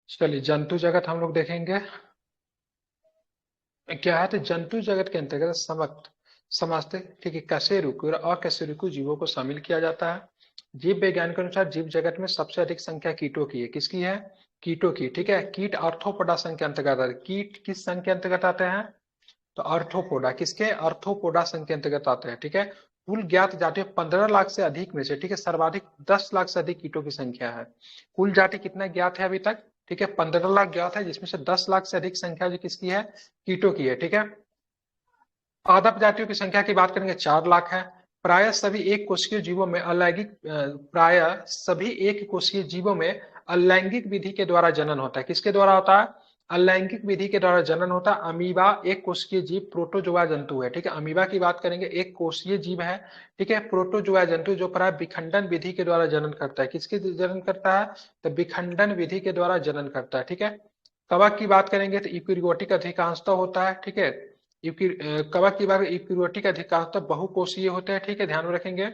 चलिए जंतु जगत हम लोग देखेंगे क्या है। तो जंतु जगत के अंतर्गत समझते ठीक है कशेरुकी और अकशेरुकी जीवों को शामिल किया जाता है। जीव विज्ञान के अनुसार जीव जगत में सबसे अधिक संख्या कीटों की है। किसकी है? कीटों की। ठीक है, कीट आर्थ्रोपोडा संघ के अंतर्गत आते हैं। कीट किस संघ के अंतर्गत आते हैं? तो आर्थ्रोपोडा। किसके? आर्थ्रोपोडा संघ के अंतर्गत आते हैं। ठीक है, कुल ज्ञात जातियों 15 लाख से अधिक में से ठीक है सर्वाधिक 10 लाख से अधिक कीटों की संख्या है। कुल जाति कितना ज्ञात है अभी तक? ठीक है, 15 लाख ज्ञात है, जिसमें से 10 लाख से अधिक संख्या जो किसकी है? कीटों की है। ठीक है, पादप जातियों की संख्या की बात करेंगे 4 लाख है। प्राय सभी एक कोशीय जीवों में अलैंगिक प्राय सभी एक कोशीय जीवों में अलैंगिक विधि के द्वारा जनन होता है। किसके द्वारा होता है? अलैंगिक विधि के द्वारा जनन होता है। अमीबा एक कोशीय जीव प्रोटोजोआ जंतु है। ठीक है, अमीबा की बात करेंगे, एक कोशीय जीव है। ठीक है, प्रोटोजोआ जंतु जो प्राय विखंडन विधि के द्वारा जनन करता है। किसके जनन करता है? तो विखंडन विधि के द्वारा जनन करता है। ठीक है, कवक की बात करेंगे तो यूकेरियोटिक अधिकांशतः होता है। ठीक है, कवक की बात यूकेरियोटिक अधिकांशतः बहुकोषीय होते हैं। ठीक है, ध्यान में रखेंगे।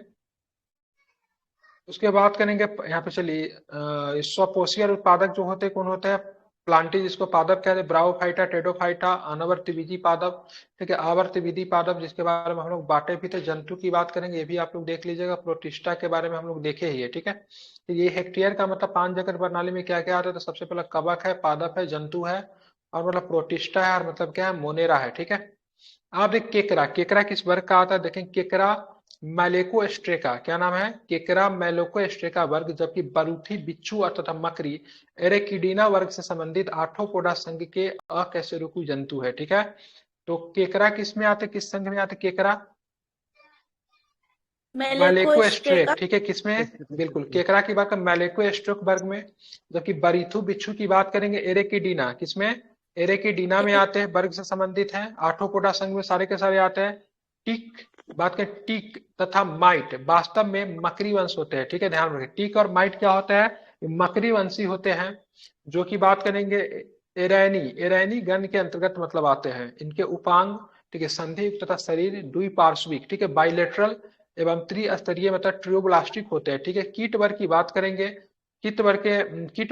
उसके बाद करेंगे यहाँ पे चलिए स्वपोषी और उत्पादक जो होते हैं कौन होते हैं? प्लांटी जिसको पादप कहते हैं, ब्रावोफाइटा, टेडोफाइटा, अनावर्तविधि पादप। ठीक है, आवर्तविधि पादप जिसके बारे में हम लोग बांटे भी थे। जंतु की बात करेंगे, ये भी आप लोग देख लीजिएगा, प्रोटिस्टा के बारे में हम लोग देखे ही है। ठीक है, तो ये हेक्टेयर का मतलब 5 एकड़ प्रणाली में क्या क्या आता है? तो सबसे पहला कवक है, पादप है, जंतु है, और मतलब प्रोटिस्टा है, और मतलब क्या है? मोनेरा है। ठीक है, आप देख केकरा, केकरा किस वर्ग का आता है? देखें केकरा मैलेकोस्ट्रेका। क्या नाम है? केकरा मैलेकोस्ट्रेका वर्ग। जबकि बरूथी, बिच्छू और तथा मकड़ी एरेकिडीना वर्ग से संबंधित आर्थ्रोपोडा संघ के अकशेरुकी जंतु है। ठीक है, तो केकरा किस में आते? किस संघ में आते केकरा? मैलेकोस्ट्रेक। मेलेकोस्ट्रेका। ठीक है, किसमें? बिल्कुल, केकरा की बात करें मैलेकोस्ट्रेक वर्ग में। जबकि बरीथू, बिच्छू की बात करेंगे एरेकिडीना। किसमें? एरेकिडीना में आते हैं, वर्ग से संबंधित है। आर्थ्रोपोडा संघ में सारे के सारे आते हैं। टिक बात करें, टिक तथा माइट वास्तव में मकरी वंश होते हैं। ठीक है, ध्यान रखें, टिक और माइट क्या होता है? मकरी वंशी होते हैं। जो कि बात करेंगे एरैनी, एरैनी गण के अंतर्गत मतलब आते हैं। इनके उपांग ठीक है संधियुक्त तथा शरीर द्विपार्श्विक ठीक है बाइलेटरल एवं त्रिस्तरीय मतलब ट्रियोब्लास्टिक होते हैं। ठीक है, कीट वर्ग की बात करेंगे, कीट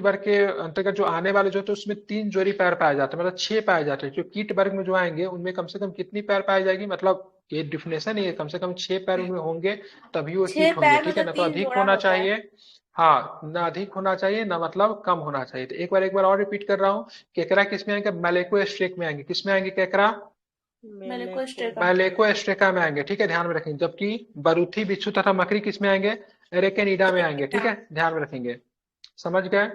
वर्ग के अंतर्गत जो आने वाले जो होते हैं उसमें 3 जोड़ी पैर पाए जाते हैं, मतलब 6 पाए जाते हैं। जो कीट वर्ग में जो आएंगे उनमें कम से कम कितनी पैर पाई जाएगी? मतलब ये डिफिनेशन है, कम से कम 6 पैर उनमें होंगे तभी वो कीट छह होंगे। पैर ठीक है, मतलब ना तो तीन अधिक जोड़ा होना होता है। चाहिए। हाँ, ना अधिक होना चाहिए ना मतलब कम होना चाहिए। तो एक बार और रिपीट कर रहा हूँ, केकरा किस में आएंगे? मैलेको स्ट्रेक में आएंगे। किस में आएंगे केकरा? मेलेकोस्ट्रेका। मैलेको एस्ट्रेका में आएंगे। ठीक है, ध्यान में रखेंगे। जबकि बरूथी, बिच्छू तथा मकड़ी किस में आएंगे? एरेकेनिडा में आएंगे। ठीक है, ध्यान में रखेंगे। समझ गए?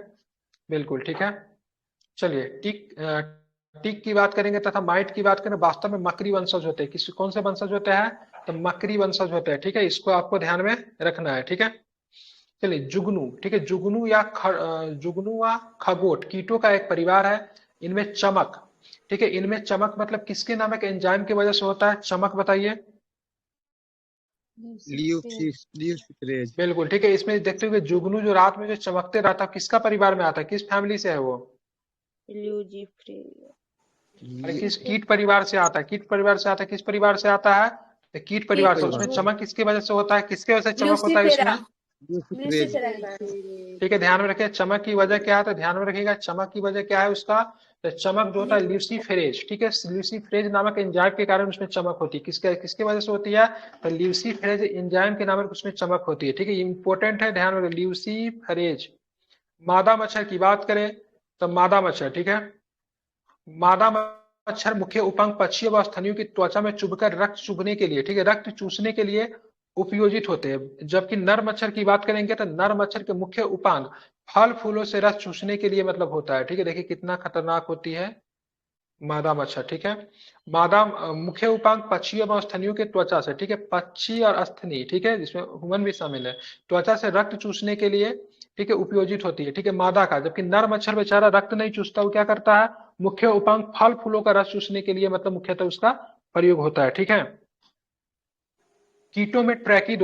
बिल्कुल ठीक है। चलिए टिक की बात करेंगे तथा माइट की बात करें, वास्तव में मकड़ी वंशज होते हैं। किस कौन से वंशज होते हैं? तो मकड़ी वंशज होते हैं। ठीक है, इसको आपको ध्यान में रखना है। ठीक है, चलिए जुगनू। ठीक है, जुगनू या खगोट कीटों का एक परिवार है। इनमें चमक ठीक है, इनमें चमक मतलब किसके नामक एंजाइम की वजह से होता है चमक? बताइए। ल्यूसिफरेज। बिल्कुल ठीक है, इसमें देखते हुए जुगनू जो रात में जो चमकते रहता है किसका परिवार में आता है? किस फैमिली से है वो? ल्यूजीफ्रेज। अरे किस कीट परिवार से आता है? कीट परिवार से आता है। किस परिवार से आता है? तो कीट परिवार से। उसमें चमक किसकी वजह से होता है? किसके वजह से चमक होता है ल्यूसीफेरा। इसमें? ल्यूसिफरेज। ल्यूसीफेरा। ठीक है, ध्यान में रखिए चमक की वजह क्या है। तो ध्यान में रखिएगा चमक की वजह क्या है उसका? तो चमक जो होता है ल्यूसीफेरेज। ठीक है, ल्यूसीफेरेज नामक एंजाइम के कारण उसमें चमक होती है। किसके किसकी वजह से होती है? तो ल्यूसीफेरेज एंजाइम के नाम उसमें चमक होती है। ठीक है, इंपॉर्टेंट है, ध्यान में ल्यूसीफेरेज। मादा मच्छर की बात करें तो मादा मच्छर ठीक है, मादा मच्छर मुख्य उपांग पक्षी व स्तनियों की त्वचा में चुभकर रक्त चुभने के लिए ठीक है रक्त चूसने के लिए उपयोजित होते हैं। जबकि नर मच्छर की बात करेंगे तो नर मच्छर के मुख्य उपांग फल फूलों से रस चूसने के लिए मतलब होता है। ठीक है, देखिए कितना खतरनाक होती है मादा मच्छर। ठीक है, मुख्य उपांग पक्षी एवं स्तनियों के त्वचा से ठीक है, पक्षी और स्तनी ठीक है जिसमें ह्यूमन भी शामिल है, त्वचा से रक्त चूसने के लिए ठीक है उपयोजित होती है। ठीक है, मादा का। जबकि नर मच्छर बेचारा रक्त नहीं चूसता, वो क्या करता है? मुख्य उपांग फल फूलों का रस चूसने के लिए मतलब मुख्यतः उसका प्रयोग होता है। ठीक है, कीटों में ट्रैकी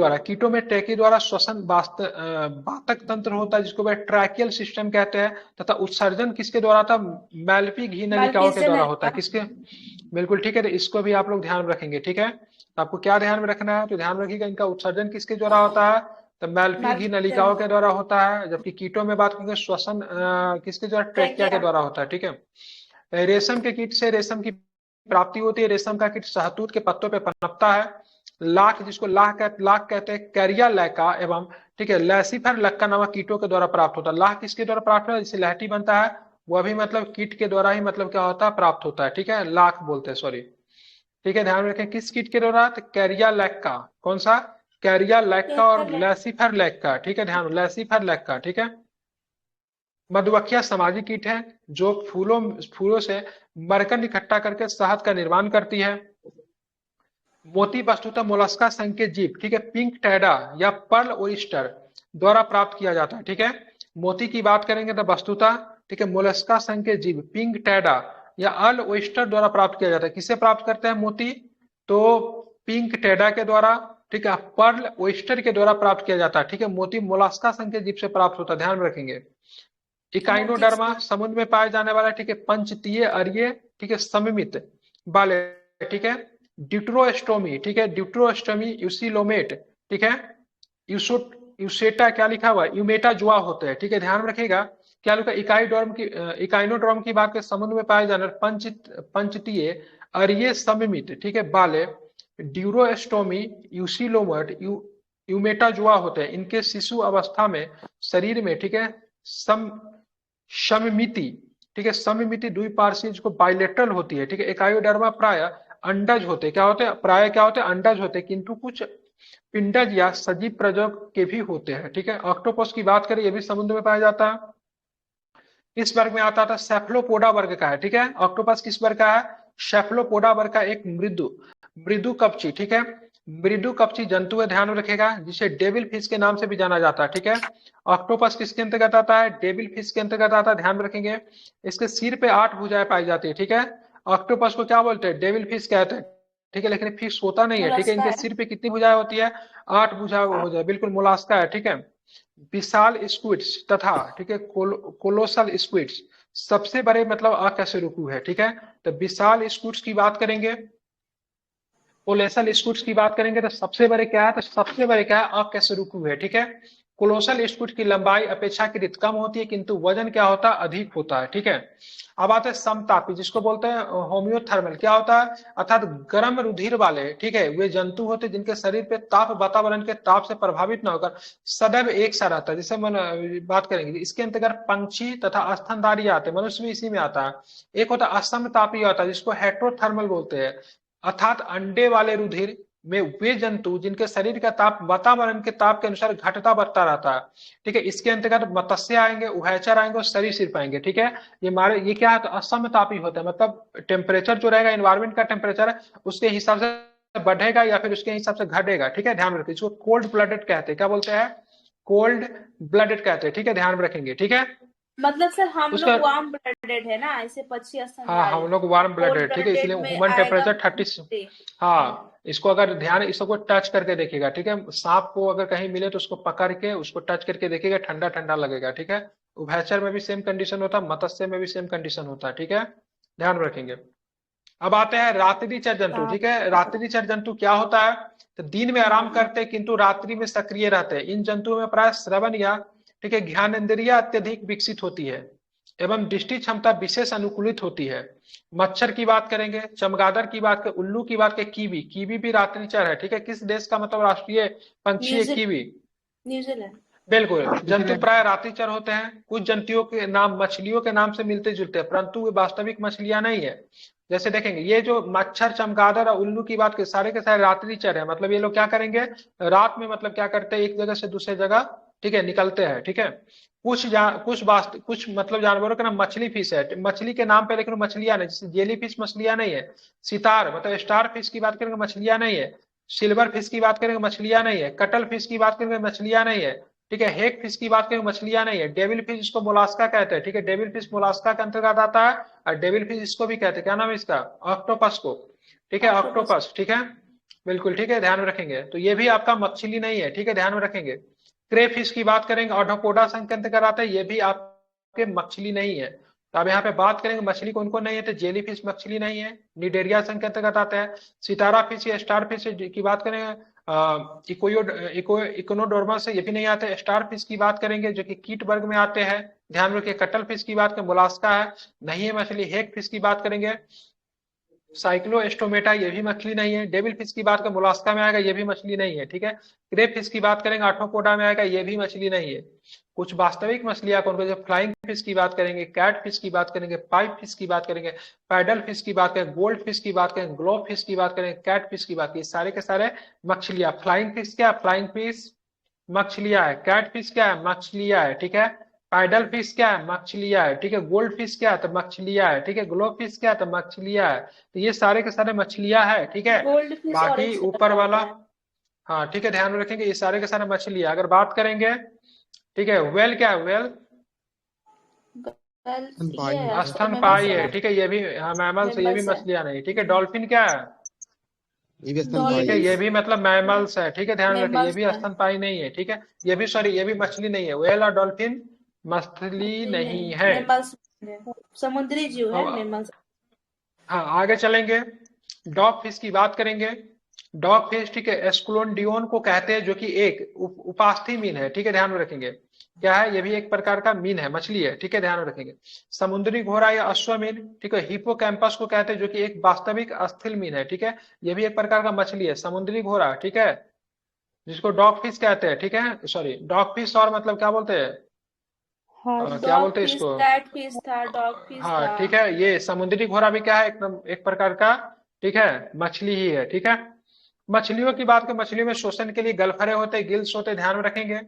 द्वारा श्वसन बातक तंत्र होता है जिसको ट्रैकियल सिस्टम कहते हैं। तथा उत्सर्जन किसके द्वारा था? मैल्पी घी नलिकाओं के मालपीजियन द्वारा होता है। नलिका। किसके? बिल्कुल ठीक है, तो इसको भी आप लोग ध्यान में रखेंगे। ठीक है, तो आपको क्या ध्यान में रखना है? तो ध्यान रखिएगा इनका उत्सर्जन किसके द्वारा होता है? तो मैल्पी नलिकाओं के द्वारा होता है, जबकि कीटों में बात करेंगे श्वसन किसके द्वारा, ट्रेकिया के द्वारा होता है। ठीक है, रेशम के कीट से रेशम की प्राप्ति होती है। रेशम का कीट शहतूत के पत्तों पे पनपता है। लाख, जिसको लाख कहते हैं, कैरिया लैका एवं, ठीक है, लैसिफर लक्का नामक कीटों के द्वारा प्राप्त होता है। लाख किसके द्वारा प्राप्त होता है, जिससे लहठी बनता है, वह भी मतलब कीट के द्वारा ही मतलब क्या होता है, प्राप्त होता है। ठीक है, लाख बोलते हैं, सॉरी। ठीक है, ध्यान रखें किस कीट के द्वारा, तो कैरिया लैक्का। कौन सा, कैरिया लैक्का और लैसिफर लैक्का। ठीक है, ध्यान, लैसिफर लैक्का। ठीक है, मधुमक्खियां सामाजिक कीट है जो फूलों से मरकंद इकट्ठा करके शहद का निर्माण करती है। मोती वस्तुतः मोलस्का संघ के जीव, ठीक है, पिंक टैडा या पर्ल ओयस्टर द्वारा प्राप्त किया जाता है। ठीक है, मोती की बात करेंगे तो वस्तुतः, ठीक है, मोलस्का संघ के जीव पिंक टैडा या अर्ल ओयस्टर द्वारा प्राप्त किया जाता है। किससे प्राप्त करते हैं मोती, तो पिंक टैडा के द्वारा, ठीक है, पर्ल ओयस्टर के द्वारा प्राप्त किया जाता है। ठीक है, मोती मोलस्का संघ के जीव से प्राप्त होता है, ध्यान रखेंगे। इकाइनोडर्मा समुद्र में पाए जाने वाला, ठीक है, पंचतीय अरिये, ठीक है, सममित बाले, ठीक है, ड्यूट्रोस्टोमी, ठीक है, ड्यूट्रोस्टोमी यूसिलोमेट, ठीक है, यूसेटा क्या लिखा हुआ है, यूमेटा जुआ होते हैं। ठीक है, ध्यान रखिएगा। क्या लिखा, इकाइनोडर्म की बात करें, समुद्र में पाए जाने पंचतीय अरिये सममित, ठीक है, बाले, ड्यूरोस्टोमी यूसिलोमेट यूमेटा जुआ होते हैं। इनके शिशु अवस्था में शरीर में, ठीक है, सममिति, ठीक है, सममिति द्विपार्श्विक जिसको बाइलेटरल होती है। ठीक है, इकाइनोडर्मा प्राय अंडज होते, क्या होते हैं, प्राय क्या होते हैं, अंडज होते हैं, किंतु कुछ पिंडज या सजीव प्रजोग के भी होते हैं। ठीक है, ऑक्टोपस की बात करें, ये भी समुद्र में पाया जाता है। इस वर्ग में आता था, सेफलोपोडा वर्ग का है। ठीक है, ऑक्टोपस किस वर्ग का है, सेफलोपोडा वर्ग का एक मृदु कपची, ठीक है, मृदु कपची जंतु है, ध्यान में रखेगा, जिसे डेविल फिश के नाम से भी जाना जाता है। ठीक है, ऑक्टोपस किसके अंतर्गत आता है, डेविल फिश के अंतर्गत आता है, ध्यान में रखेंगे। इसके सिर पे 8 भुजाएं पाई जाती है। ठीक है, ऑक्टोपस को क्या बोलते हैं, डेविल फिश कहते हैं। ठीक है, लेकिन फिश होता नहीं है। ठीक है, इनके सिर पे कितनी भुजाएं होती है, 8 भुजा हो जाए, बिल्कुल मोलास्का है। ठीक है, विशाल स्क्विड्स तथा, ठीक है, कोलोसल स्क्विड्स सबसे बड़े मतलब अकशेरुकु है। ठीक है, तो विशाल स्क्विड्स की बात करेंगे, कोलोसल स्क्विड्स की बात करेंगे, तो सबसे बड़े क्या है, तो सबसे बड़े क्या है, अकशेरुकु है। ठीक है, कोलोसल स्क्विड की लंबाई अपेक्षाकृत कम होती है, किंतु वजन क्या होता है, अधिक होता है। ठीक है, अब आते हैं समतापी, जिसको बोलते हैं होम्योथर्मल, क्या होता है, अर्थात गर्म रुधिर वाले, ठीक है, वे जंतु होते हैं जिनके शरीर पे ताप, वातावरण के ताप से प्रभावित न होकर सदैव एक सा रहता है। जैसे बात करेंगे, इसके अंतर्गत पंछी तथा स्तनधारी आते हैं, मनुष्य भी इसी में आता है। एक होता है असमतापी होता है, जिसको हेट्रोथर्मल बोलते हैं, अर्थात अंडे वाले रुधिर में वे जंतु जिनके शरीर का ताप वातावरण के ताप के अनुसार घटता बढ़ता रहता है। ठीक है, इसके अंतर्गत मत्स्य आएंगे, उभयचर आएंगे और सरीसृप आएंगे। ठीक है, ये क्या है, तो असमतापी होता है, मतलब टेम्परेचर जो रहेगा, एनवायरमेंट का टेम्परेचर उसके हिसाब से बढ़ेगा या फिर उसके हिसाब से घटेगा। ठीक है, ध्यान रखिए, इसको कोल्ड ब्लडेड कहते हैं, क्या बोलते हैं, कोल्ड ब्लडेड कहते हैं। ठीक है, ध्यान रखेंगे। ठीक है, मतलब सर हम लोग वार्म ब्लडेड है ना, ऐसे पक्षी हाँ, हम लोग वार्म ब्लडेड। ठीक है, इसलिए ह्यूमन टेम्परेचर 30, हाँ, इसको अगर ध्यान, इसको टच करके देखिएगा। ठीक है, सांप को अगर कहीं मिले तो उसको पकड़ के उसको टच करके देखिएगा, ठंडा ठंडा लगेगा। ठीक है, उभयचर में भी सेम कंडीशन होता है, मत्स्य में भी सेम कंडीशन होता है। ठीक है, ध्यान रखेंगे। अब आते हैं रात्रिचर जंतु। ठीक है, रात्रिचर जंतु क्या होता है, तो दिन में आराम करते हैं किंतु रात्रि में सक्रिय रहते हैं। इन जंतुओं में प्राय श्रवण या, ठीक है, ज्ञानेंद्रिय अत्यधिक विकसित होती है एवं दृष्टि क्षमता विशेष अनुकूलित होती है। मच्छर की बात करेंगे, चमगादड़ की बात करें, उल्लू की बात करें, कीवी, कीवी भी रात्रिचर है। ठीक है, किस देश का मतलब राष्ट्रीय पंछी है कीवी, न्यूजीलैंड। बिल्कुल, जंतु प्राय रात्रिचर होते हैं। कुछ जंतुओं के नाम मछलियों के नाम से मिलते जुलते हैं, परंतु वे वास्तविक मछलियां नहीं है। जैसे देखेंगे, ये जो मच्छर, चमगादड़ और उल्लू की बात के सारे रात्रिचर है, मतलब ये लोग क्या करेंगे, रात में मतलब क्या करते हैं, एक जगह से दूसरे जगह, ठीक है, निकलते हैं। ठीक है, कुछ मतलब जानवरों का नाम मछली फिश है, मछली के नाम पे, लेकिन मछलियां नहीं, जैसे जेली फिश मछलियां नहीं है, सितार मतलब स्टार फिश की बात करेंगे, मछलियां नहीं है, सिल्वर फिश की बात करेंगे, मछलियां नहीं है, कटल फिश की बात करेंगे, मछलियां नहीं है। ठीक है, हेक फिश की बात करेंगे, मछलियां नहीं है। डेविल फिश इसको मोलास्का कहते हैं। ठीक है, डेविल फिश मोलास्का के अंतर्गत आता है, और डेविल फिश इसको भी कहते हैं, क्या नाम है इसका, ऑक्टोपस को। ठीक है, ऑक्टोपस। ठीक है, बिल्कुल, ठीक है, ध्यान में रखेंगे। तो ये भी आपका मछली नहीं है। ठीक है, ध्यान में रखेंगे। क्रे फिश की बात करेंगे, ऑर्थोपोडा संघ के अंतर्गत आता है, ये भी आपके मछली नहीं है। तो अब यहाँ पे बात करेंगे मछली कौन कौन नहीं है, तो जेली फिश मछली नहीं है, निडेरिया संघ के अंतर्गत आता है। सितारा फिश या स्टार फिश की बात करें, इकोनोडोर्मा से ये भी नहीं आते। स्टार फिश की बात करेंगे जो कि कीट वर्ग में आते हैं, ध्यान रखिए। कटल फिश की बात करें, मोलास्का है, नहीं है मछली। हेग फिश की बात करेंगे, साइक्लोस्टोमेटा, ये भी मछली नहीं है। डेविल फिश की बात करें, मोलास्का में आएगा, ये भी मछली नहीं है, ठीक है। क्रे फिश की बात करेंगे, आर्थ्रोपोडा में आएगा, ये भी मछली नहीं है। कुछ वास्तविक मछलियां कौन कौन, जो फ्लाइंग फिश की बात करेंगे, कैट फिश की बात करेंगे, पाइप फिश की बात करेंगे, पैडल फिश की बात करें, गोल्ड फिश की बात करें, ग्लोव फिश की बात करें, कैट फिश की बात करें, सारे के सारे मछलियां। फ्लाइंग फिश क्या है? फ्लाइंग फिश मछलियां है। कैट फिश क्या है? मछलियां है, ठीक है। पैडल फिश क्या है? मछलियां है, ठीक है। गोल्ड फिश क्या है? तो मछलियां है, ठीक है। ग्लो फिश क्या है? तो मछलियां है। तो ये सारे के सारे मछलियां है, ठीक है। गोल्ड फिश बाकी ऑरेंज कलर ऊपर का वाला, होता है। हाँ ठीक है, ध्यान में रखेंगे ये सारे के सारे मछलियां। अगर बात करेंगे, ठीक है, वेल क्या है? वेल स्तनपायी ये होता है। मैमल्स स्तनपायी है है, ना, ठीक है। ये भी हाँ मैमल्स है, ये भी मैमल्स है। मछलियां नहीं, ठीक है। डॉल्फिन क्या है? ये भी ठीक स्तनपायी है, है। ये भी मतलब मैमल्स है, ठीक है, ध्यान में रखिए। ये मैमल्स भी है, स्तनपायी नहीं है, ठीक है। ये भी सॉरी, ये भी मछली नहीं है। वेल और डॉल्फिन मछली मछली नहीं नहीं, है। मैमल्स है, समुद्री जीव है अब मैमल्स। हाँ आगे चलेंगे, डॉग फिश की बात करेंगे। डॉग फिश, ठीक है, एस्कुलोडियोन को कहते हैं, जो कि एक उपास्थि मीन है, ठीक है, ध्यान में रखेंगे। क्या है? ये भी एक प्रकार का मीन है, मछली है, ठीक है, ध्यान में रखेंगे। समुद्री घोड़ा या अश्वमीन, ठीक है, हिपोकैम्पस को कहते हैं, जो कि एक वास्तविक अस्थिल मीन है, ठीक है। ये भी एक प्रकार का मछली है, समुद्री घोड़ा, ठीक है, जिसको डॉग फिश कहते हैं, ठीक है। सॉरी, डॉग फिश और मतलब क्या बोलते हैं, हाँ, क्या डॉग बोलते हैं फिश, इसको? कैट फिश था, डॉग फिश हाँ था। ठीक है, ये समुद्री घोड़ा भी क्या है? एकदम एक प्रकार का, ठीक है, मछली ही है, ठीक है। मछलियों की बात करें, मछलियों में श्वसन के लिए गलफरे होते हैं, गिल्स होते हैं, ध्यान में रखेंगे।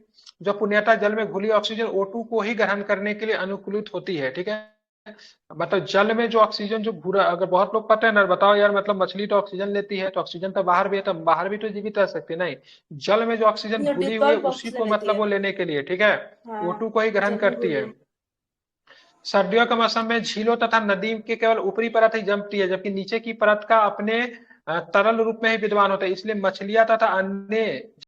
जो पुण्यता जल में घुली ऑक्सीजन O2 को ही ग्रहण करने के लिए अनुकूलित होती है, ठीक है। मतलब जल में जो ऑक्सीजन जो घुरा, अगर बहुत लोग पता है ना, बताओ यार, मतलब मछली तो ऑक्सीजन लेती है, तो ऑक्सीजन तो बाहर भी है, तो बाहर भी तो जीवित रह सकती है, नहीं। जल में जो ऑक्सीजन ये घुली हुई है डिजॉल्व उसी को ऑक्सीजन लेती मतलब है। वो लेने के लिए, ठीक है, हाँ, O2 को ही ग्रहण जल में करती है। घुली। सर्दियों के मौसम में झीलों तथा नदी के केवल ऊपरी परत ही जमती है, जबकि नीचे की परत का अपने तरल रूप में ही विद्यमान होता है। इसलिए मछलियां तथा अन्य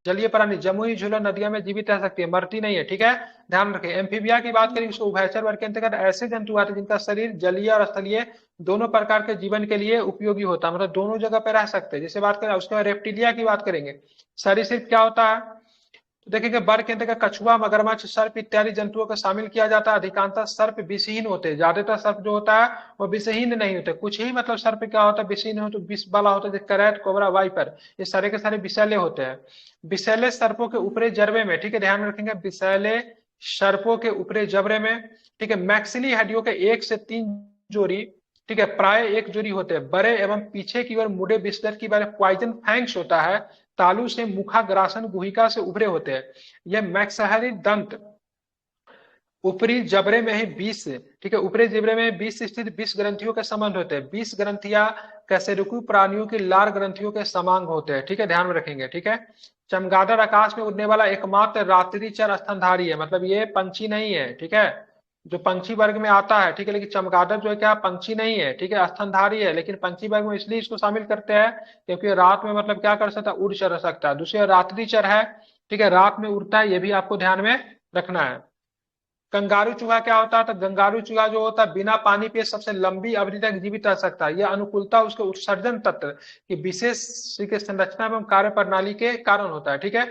जलीय प्राणी जमुई झीलों नदियों में जीवित रह सकती है, मरती नहीं है, ठीक है, ध्यान रखें। एम्फीबिया की बात करें, इसको उभयचर वर्ग के अंतर्गत ऐसे जंतु आते हैं जिनका शरीर जलीय और स्थलीय दोनों प्रकार के जीवन के लिए उपयोगी होता है, मतलब दोनों जगह पे रह सकते हैं। जैसे बात करें, उसके बाद रेप्टिलिया की बात करेंगे। सरीसृप क्या होता है? तो देखेंगे वर्ग के अंतर्गत कछुआ, मगरमच्छ, सर्प इत्यादि जंतुओं को शामिल किया जाता है। अधिकांशतः सर्प विषहीन होते हैं, ज्यादातर सर्प जो होता है वो विषहीन नहीं होते। कुछ ही मतलब सर्प क्या होता है विषहीन हो, तो विष वाला होता है, जैसे करैट, कोबरा, वाइपर, ये सारे के सारे विषैले होते हैं। विषैले सर्पों के ऊपरी जबड़े में, ठीक है, ध्यान में रखेंगे, विषैले सर्पों के ऊपरी जबड़े में, ठीक है, मैक्सिली हड्डियों के 1 से 3 जोड़ी, ठीक है, प्राय एक जोड़ी होते हैं। बड़े एवं पीछे की ओर मुड़े बिस्तर की बारे पॉइजन फैंक्स होता है। तालु से मुखाग्रासन गुहिका से उभरे होते हैं। यह मैक्सहरी दंत ऊपरी जबड़े में ही 20, ठीक है, ऊपरी जबड़े में 20 स्थित 20 ग्रंथियों के संबंध होते हैं। 20 ग्रंथियां कशेरुकी प्राणियों की लार ग्रंथियों के समान होते हैं, ठीक है, ध्यान में रखेंगे, ठीक है। चमगादड़ आकाश में उड़ने वाला एकमात्र रात्रिचर स्तनधारी है, मतलब ये पंछी नहीं है, ठीक है, जो पंछी वर्ग में आता है, ठीक है। लेकिन चमगादड़ जो है क्या, पंछी नहीं है, ठीक है, स्तनधारी है। लेकिन पंछी वर्ग में इसलिए इसको शामिल करते हैं क्योंकि रात में मतलब क्या कर सकता है, उड़ चढ़ सकता है। दूसरी रात्रिचर है, ठीक है, रात में उड़ता है, ये भी आपको ध्यान में रखना है। कंगारू चूहा क्या होता है? तो कंगारू चूहा जो होता है बिना पानी पिए सबसे लंबी अवधि तक जीवित रह सकता है। यह अनुकूलता उसके उत्सर्जन तंत्र की विशेष के संरचना एवं कार्य प्रणाली के कारण होता है, ठीक है।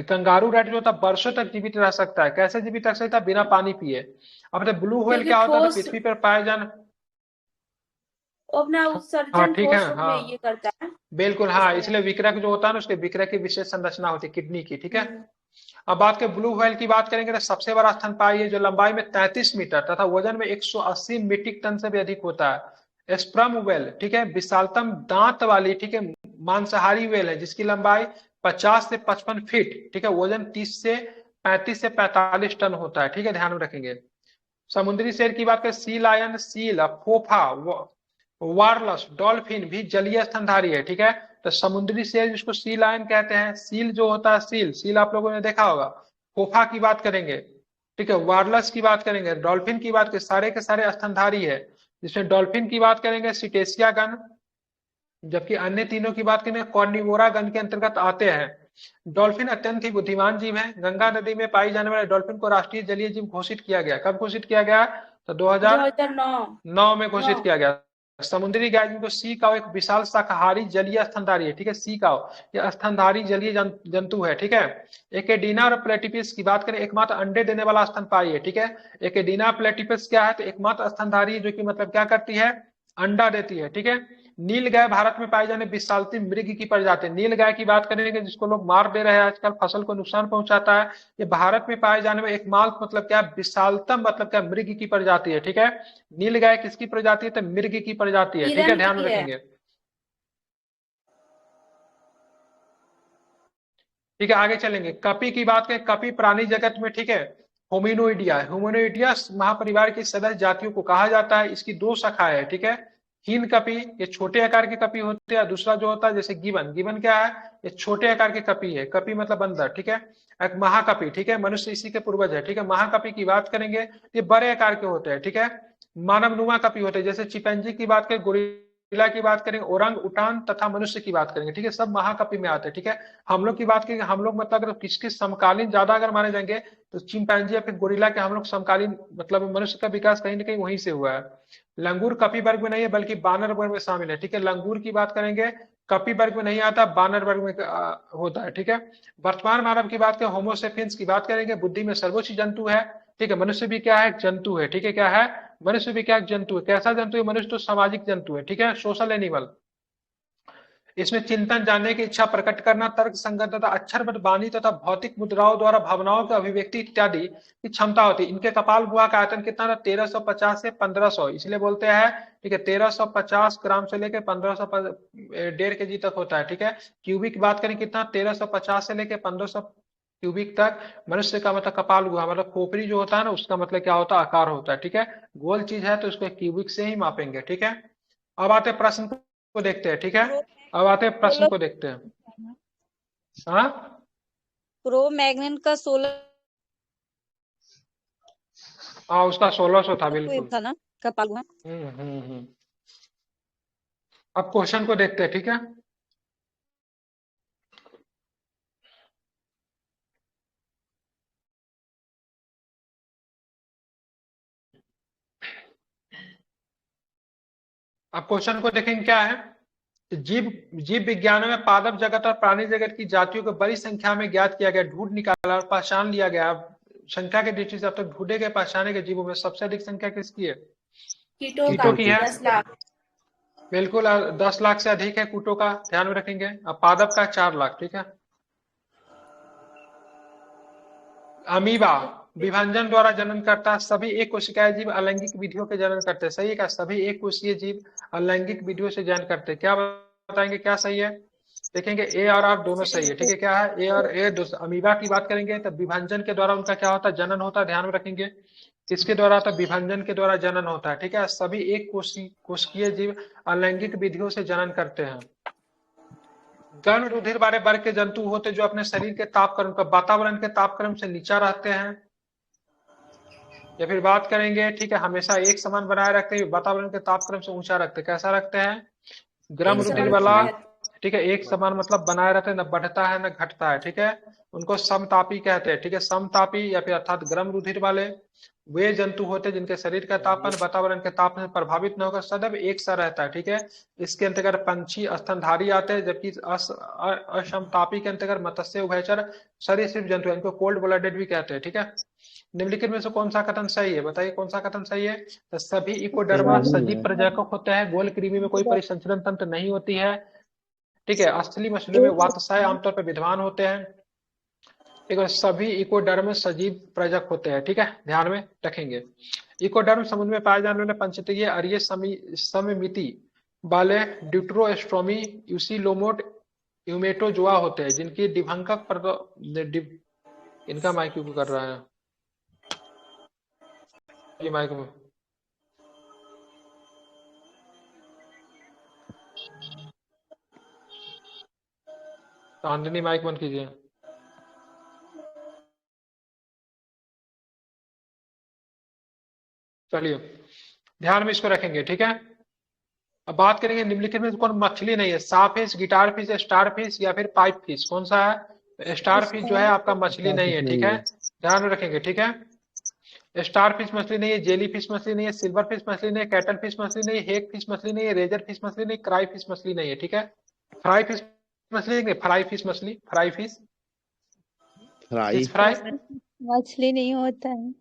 कंगारू रैट जो होता है वर्षों तक जीवित रह सकता है। कैसे जीवित रह सकता है? बिना पानी पिए। अब तो ब्लू व्हेल क्योंकि क्या होता है? तो ठोस, पृथ्वी पर पाए जाने, वो अपना हाँ उत्सर्जन ठीक है, ठोस रूप में हाँ ये करता है, बिल्कुल, हाँ, इसलिए। इसलिए विक्रय जो होता है ना, उसके विक्रय की विशेष संरचना होती है किडनी की, ठीक है। हम्म, अब बात करें ब्लू व्हेल की बात करेंगे, तो सबसे बड़ा स्तनपायी है, जो लंबाई में 33 मीटर तथा वजन में 180 मीट्रिक टन से भी अधिक होता है। स्पर्म वेल, ठीक है, विशालतम दांत वाली, ठीक है, मांसाहारी वेल है, जिसकी लंबाई 50 से 55 फीट, ठीक है, वजन 30 से 35 से 45 टन होता है, ठीक है, ध्यान में रखेंगे। समुद्री शेर की बात करें, सी लायन, सील, फोफा, वारलस, डॉल्फिन भी जलीय स्तनधारी है, ठीक है। तो समुद्री शेर जिसको सी लायन कहते हैं, सील जो होता है, सील सील आप लोगों ने देखा होगा। फोफा की बात करेंगे, ठीक है, वारलस की बात करेंगे, डॉल्फिन की बात करें, सारे के सारे स्तनधारी है। जिसमें डॉल्फिन की बात करेंगे सिटेसिया गण, जबकि अन्य तीनों की बात करें कॉर्निवोरा गण के अंतर्गत आते हैं। डॉल्फिन अत्यंत ही बुद्धिमान जीव है। गंगा नदी में पाई जाने वाले डॉल्फिन को राष्ट्रीय जलीय जीव घोषित किया गया। कब घोषित किया गया? तो 2009। 2009 में घोषित किया गया। समुद्री गाय जिनको सी काऊ एक विशाल शाकाहारी जलीय स्तनधारी है, ठीक है। सी काऊ ये स्तनधारी जलीय जंतु है, ठीक है। एकेडीना और प्लेटिपस की बात करें, एकमात्र अंडे देने वाला स्तनपायी है, ठीक है। एकेडीना प्लेटिपस क्या है, तो एकमात्र स्तनधारी है जो कि मतलब क्या करती है, अंडा देती है, ठीक है। नील गाय भारत में पाई जाने विशालती मृग की प्रजाति। नील गाय की बात करेंगे जिसको लोग मार दे रहे हैं आजकल, फसल को नुकसान पहुंचाता है, ये भारत में पाए जाने में एकमात्र मतलब क्या विशालतम मतलब क्या मृग की प्रजाति है, ठीक है। नील गाय किसकी प्रजाति है, तो मृग की प्रजाति है, ठीक है, ध्यान में रखेंगे। ठीक है, आगे चलेंगे। कपी की बात करें, कपी प्राणी जगत में, ठीक है, होमिनोइडिया महापरिवार की सदस्य जातियों को कहा जाता है। इसकी दो शाखाएं है, ठीक है। हीन कपी ये छोटे आकार के कपी होते हैं, दूसरा जो होता है जैसे गिबन, गिबन क्या है, ये छोटे आकार के कपी है, कपी मतलब बंदर, ठीक है। एक महाकपी, ठीक है, मनुष्य इसी के पूर्वज है, ठीक है। महाकपी की बात करेंगे ये बड़े आकार के होते हैं, ठीक है। मानवनुमा कपी होते हैं, जैसे चिपैंजी की बात करें, गोरिल्ला की बात करेंगे, ओरंग उटान तथा मनुष्य की बात करेंगे, ठीक है, सब महाकपी में आते हैं, ठीक है। हम लोग की बात करेंगे, हम लोग मतलब अगर किसके समकालीन ज्यादा अगर माने जाएंगे तो चिंपैंजी या फिर गोरिल्ला के हम लोग समकालीन मतलब मनुष्य का विकास कहीं ना कहीं वहीं से हुआ है। लंगूर कपी वर्ग में नहीं है बल्कि बानर वर्ग में शामिल है, ठीक है। लंगूर की बात करेंगे कपी वर्ग में नहीं आता, बानर वर्ग में होता है, ठीक है। वर्तमान मानव की बात करें, होमोसेपियंस की बात करेंगे, बुद्धि में सर्वोच्च जंतु है, ठीक है। मनुष्य भी क्या है, जंतु है, ठीक है। क्या है, मनुष्य भी क्या जंतु है, कैसा जंतु है, मनुष्य तो सामाजिक जंतु है, ठीक है, सोशल एनिमल। इसमें चिंतन, जानने की इच्छा प्रकट करना, तर्क संगत तथा अक्षरबद्ध वाणी तथा भौतिक मुद्राओं द्वारा भावनाओं की अभिव्यक्ति इत्यादि की क्षमता होती है। इनके कपाल गुहा का आयतन कितना था, 1350 से 1500, इसलिए बोलते हैं, ठीक है, 1350 ग्राम से लेकर 1500 1.5 kg तक होता है, ठीक है। क्यूबिक की बात करें कितना, 1350 से लेकर 1500 क्यूबिक तक। मनुष्य का मतलब कपाल गुहा मतलब खोपड़ी जो होता है ना, उसका मतलब क्या होता है, आकार होता है, ठीक है। गोल चीज है तो इसको क्यूबिक से ही मापेंगे, ठीक है। अब आते प्रश्न को देखते हैं, ठीक है। अब आते हैं प्रश्न को देखते हैं। हाँ, क्रो मैग्नन का 16 हाँ उसका 1600 था बिल्कुल। था ना कपाल गुहा। अब क्वेश्चन को देखते हैं, ठीक है। अब क्वेश्चन को देखेंगे क्या है, जीव जीव विज्ञान में पादप जगत और प्राणी जगत की जातियों को बड़ी संख्या में ज्ञात किया गया, ढूंढ निकाला और पहचान लिया गया। संख्या के दृष्टि से अब तक ढूंढे गए पहचाने के जीवों में सबसे अधिक संख्या किसकी है, कीटों की है, 10 लाख। बिल्कुल। 10 लाख से अधिक है कीटों का, ध्यान में रखेंगे। अब पादप का 4 लाख, ठीक है। अमीबा विभाजन द्वारा जनन करता है, सभी एक कोशिकीय जीव अलैंगिक विधियों के जनन करते हैं, सही है क्या, सभी एक कोशिकीय जीव अलैंगिक विधियों से जनन करते हैं, क्या बताएंगे क्या सही है, देखेंगे ए और आर दोनों सही है, ठीक है। क्या है, ए और ए अमीबा की बात करेंगे तो विभाजन के द्वारा उनका क्या होता है, जनन होता है, ध्यान में रखेंगे। किसके द्वारा होता है, विभाजन के द्वारा जनन होता है, ठीक है। सभी एक कोशिकीय जीव अलैंगिक विधियों से जनन करते हैं। गर्म रुधिर वाले वर्ग के जंतु होते जो अपने शरीर के तापक्रम का वातावरण के तापक्रम से नीचा रहते हैं, या फिर बात करेंगे, ठीक है, हमेशा एक समान बनाए रखते हैं, वातावरण के तापक्रम से ऊंचा रखते हैं, कैसा रखते हैं, गर्म रुधिर वाला, ठीक है, एक समान मतलब बनाए रहते हैं, न बढ़ता है न घटता है, ठीक है। उनको समतापी कहते हैं, ठीक है, समतापी या फिर अर्थात गर्म रुधिर वाले वे जंतु होते हैं जिनके शरीर का तापमान वातावरण के तापमान से प्रभावित न होकर सदैव एक सा रहता है, ठीक है। इसके अंतर्गत पंछी स्तनधारी आते हैं, जबकि असमतापी के अंतर्गत मत्स्य उभयचर सरीसृप जंतु, इनको कोल्ड ब्लडेड भी कहते हैं, ठीक है। निम्नलिखित में से कौन सा कथन सही है, बताइए कौन सा कथन सही है, तो सभी इकोडर्मा सजीव प्रजातक होते हैं, गोल कृमि में कोई परिसंचरण तंत्र नहीं होती है, ठीक है। स्थली मछलियों में वातशाय आमतौर पर विद्वान होते हैं, ठीक है। सभी इकोडर्म सजीव प्रजक होते हैं, ठीक है, ध्यान में रखेंगे। इकोडर्म समुद्र में पाए जाने वाले पंचतकीय अरीय सममिति वाले ड्यूट्रोस्ट्रोमी यूसिलोमोट यूमेटोजोआ होते हैं, जिनकी डिभंकक इनका माइक क्यों कर रहा है, ये माइक में चांदनी माइक बंद कीजिए। चलिए ध्यान में इसको रखेंगे, ठीक है। अब बात करेंगे निम्नलिखित में कौन मछली नहीं है, सा fish, guitar fish, star fish या फिर पाइप फिश, कौन सा है, स्टार फिश जो है आपका मछली नहीं है, ठीक है, ध्यान में रखेंगे, ठीक है। स्टार फिश मछली नहीं है, जेली फिश मछली नहीं है, सिल्वर फिश मछली नहीं है, कैटल फिश मछली नहीं है, हेग फिश मछली नहीं है, रेजर फिश मछली नहीं, क्राई फिश मछली नहीं है, ठीक है। फ्राई फिश मछली नहीं, फ्राई फिश मछली, fry fish, fry fish fry. मछली नहीं होता है।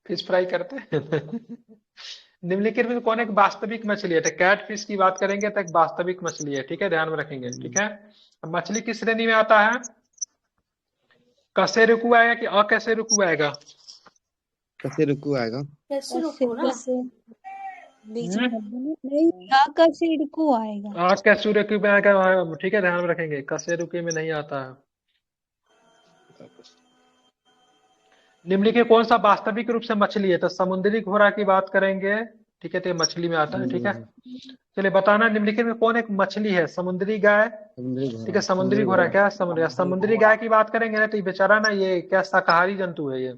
फिश फ्राई करते हैं। निम्नलिखित में कौन एक वास्तविक मछली है? तो कैट फिश की बात करेंगे तो एक वास्तविक मछली है, ठीक है, ध्यान में रखेंगे, ठीक है। अब मछली किस श्रेणी में आता है? कशेरुकु आएगा कि अकशेरुकु आएगा? कशेरुकु आएगा। कैसे रुको ना? बीच में नहीं, अकशेरुकु आएगा। अकशेरुकु में आएगा, ठीक है, ध्यान में रखेंगे, कशेरुकु में नहीं आता है। निम्नलिखित कौन सा वास्तविक रूप से मछली है? तो समुद्री घोड़ा की बात करेंगे, ठीक है, तो ये मछली में आता है, ठीक है। चलिए बताना, निम्नलिखित में कौन एक मछली है? समुद्री गाय, ठीक है, समुद्री घोड़ा क्या? समुद्री गाय की बात करेंगे ना, तो ये बेचारा ना, ये क्या शाकाहारी जंतु है ये,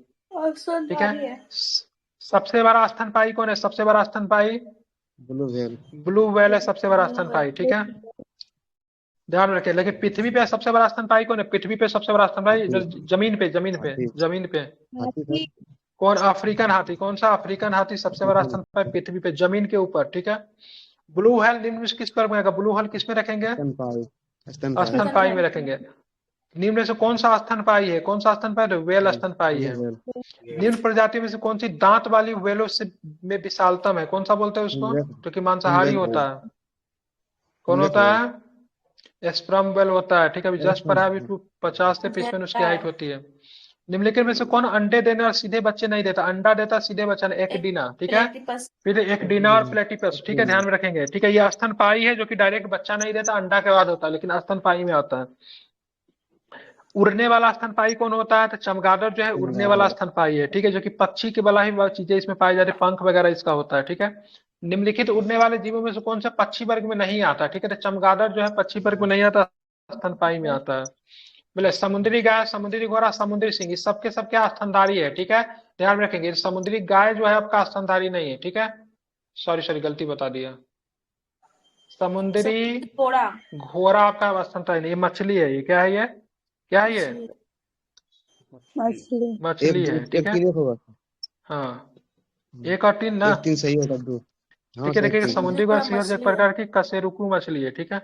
ठीक है। सबसे बड़ा स्तनपायी कौन है? सबसे बड़ा स्तनपायी ब्लू व्हेल। ब्लू व्हेल है सबसे बड़ा स्तनपायी, ठीक है, ध्यान रखें। लेकिन पृथ्वी पे सबसे बड़ा स्तनपायी कौन है? पृथ्वी पे सबसे बड़ा स्तनपायी जमीन पे, जमीन पे कौन? अफ्रीकन हाथी। कौन सा? अफ्रीकन हाथी सबसे बड़ा स्तनपायी पृथ्वी पे, जमीन के ऊपर, ठीक है। ब्लू व्हेल निम्न में किस पर आएगा? ब्लू व्हेल किस में रखेंगे? स्तनपायी में रखेंगे। निम्न में से कौन सा स्तनपायी है? कौन सा स्तनपायी है? व्हेल स्तनपायी है। निम्न प्रजातियों में से कौन सी दांत वाली व्हेलों से में विशालतम है? कौन सा बोलते हैं उसको, जो कि मांसाहारी होता है? कौन होता है? स्पर्म वेल होता है, ठीक है। जस्ट पर 50 से 55 उसकी हाइट होती है। निम्नलिखित में से कौन अंडे देने और सीधे बच्चे नहीं देता? अंडा देता, सीधे बच्चा नहीं, एक्टिना, ठीक है। फिर एक्टिना और प्लेटिपस, ठीक है, ध्यान में रखेंगे, ठीक है। ये स्तनपायी है जो कि डायरेक्ट बच्चा नहीं देता, अंडा के बाद होता है, लेकिन स्तनपायी में आता है। उड़ने वाला स्तनपायी कौन होता है? तो चमगादड़ जो है उड़ने वाला स्तनपायी है, ठीक है, जो कि पक्षी के वाला ही चीजें इसमें पाई जाती है, पंख वगैरह इसका होता है, ठीक है। निम्नलिखित उड़ने वाले जीवों में से कौन सा पक्षी वर्ग में नहीं आता? ठीक है, तो चमगादड़ जो है पक्षी वर्ग में नहीं आता, स्तनपायी में आता है। बोले समुद्री गाय, समुद्री घोड़ा, समुद्री सिंह, सबके सब क्या स्तनधारी है, ठीक है, ध्यान रखेंगे। समुद्री गाय जो है आपका स्तनधारी नहीं है, ठीक है, सॉरी गलती बता दिया। समुद्री घोड़ा आपका स्तनधारी नहीं, मछली है ये। क्या है ये? क्या है ये? मछली है, ठीक है। हाँ, 1 और 3 ना? 3 सही होगा, 2। ठीक है, देखिए समुद्री घोड़ा सीहर्स एक प्रकार की कशेरुकु मछली है, ठीक है।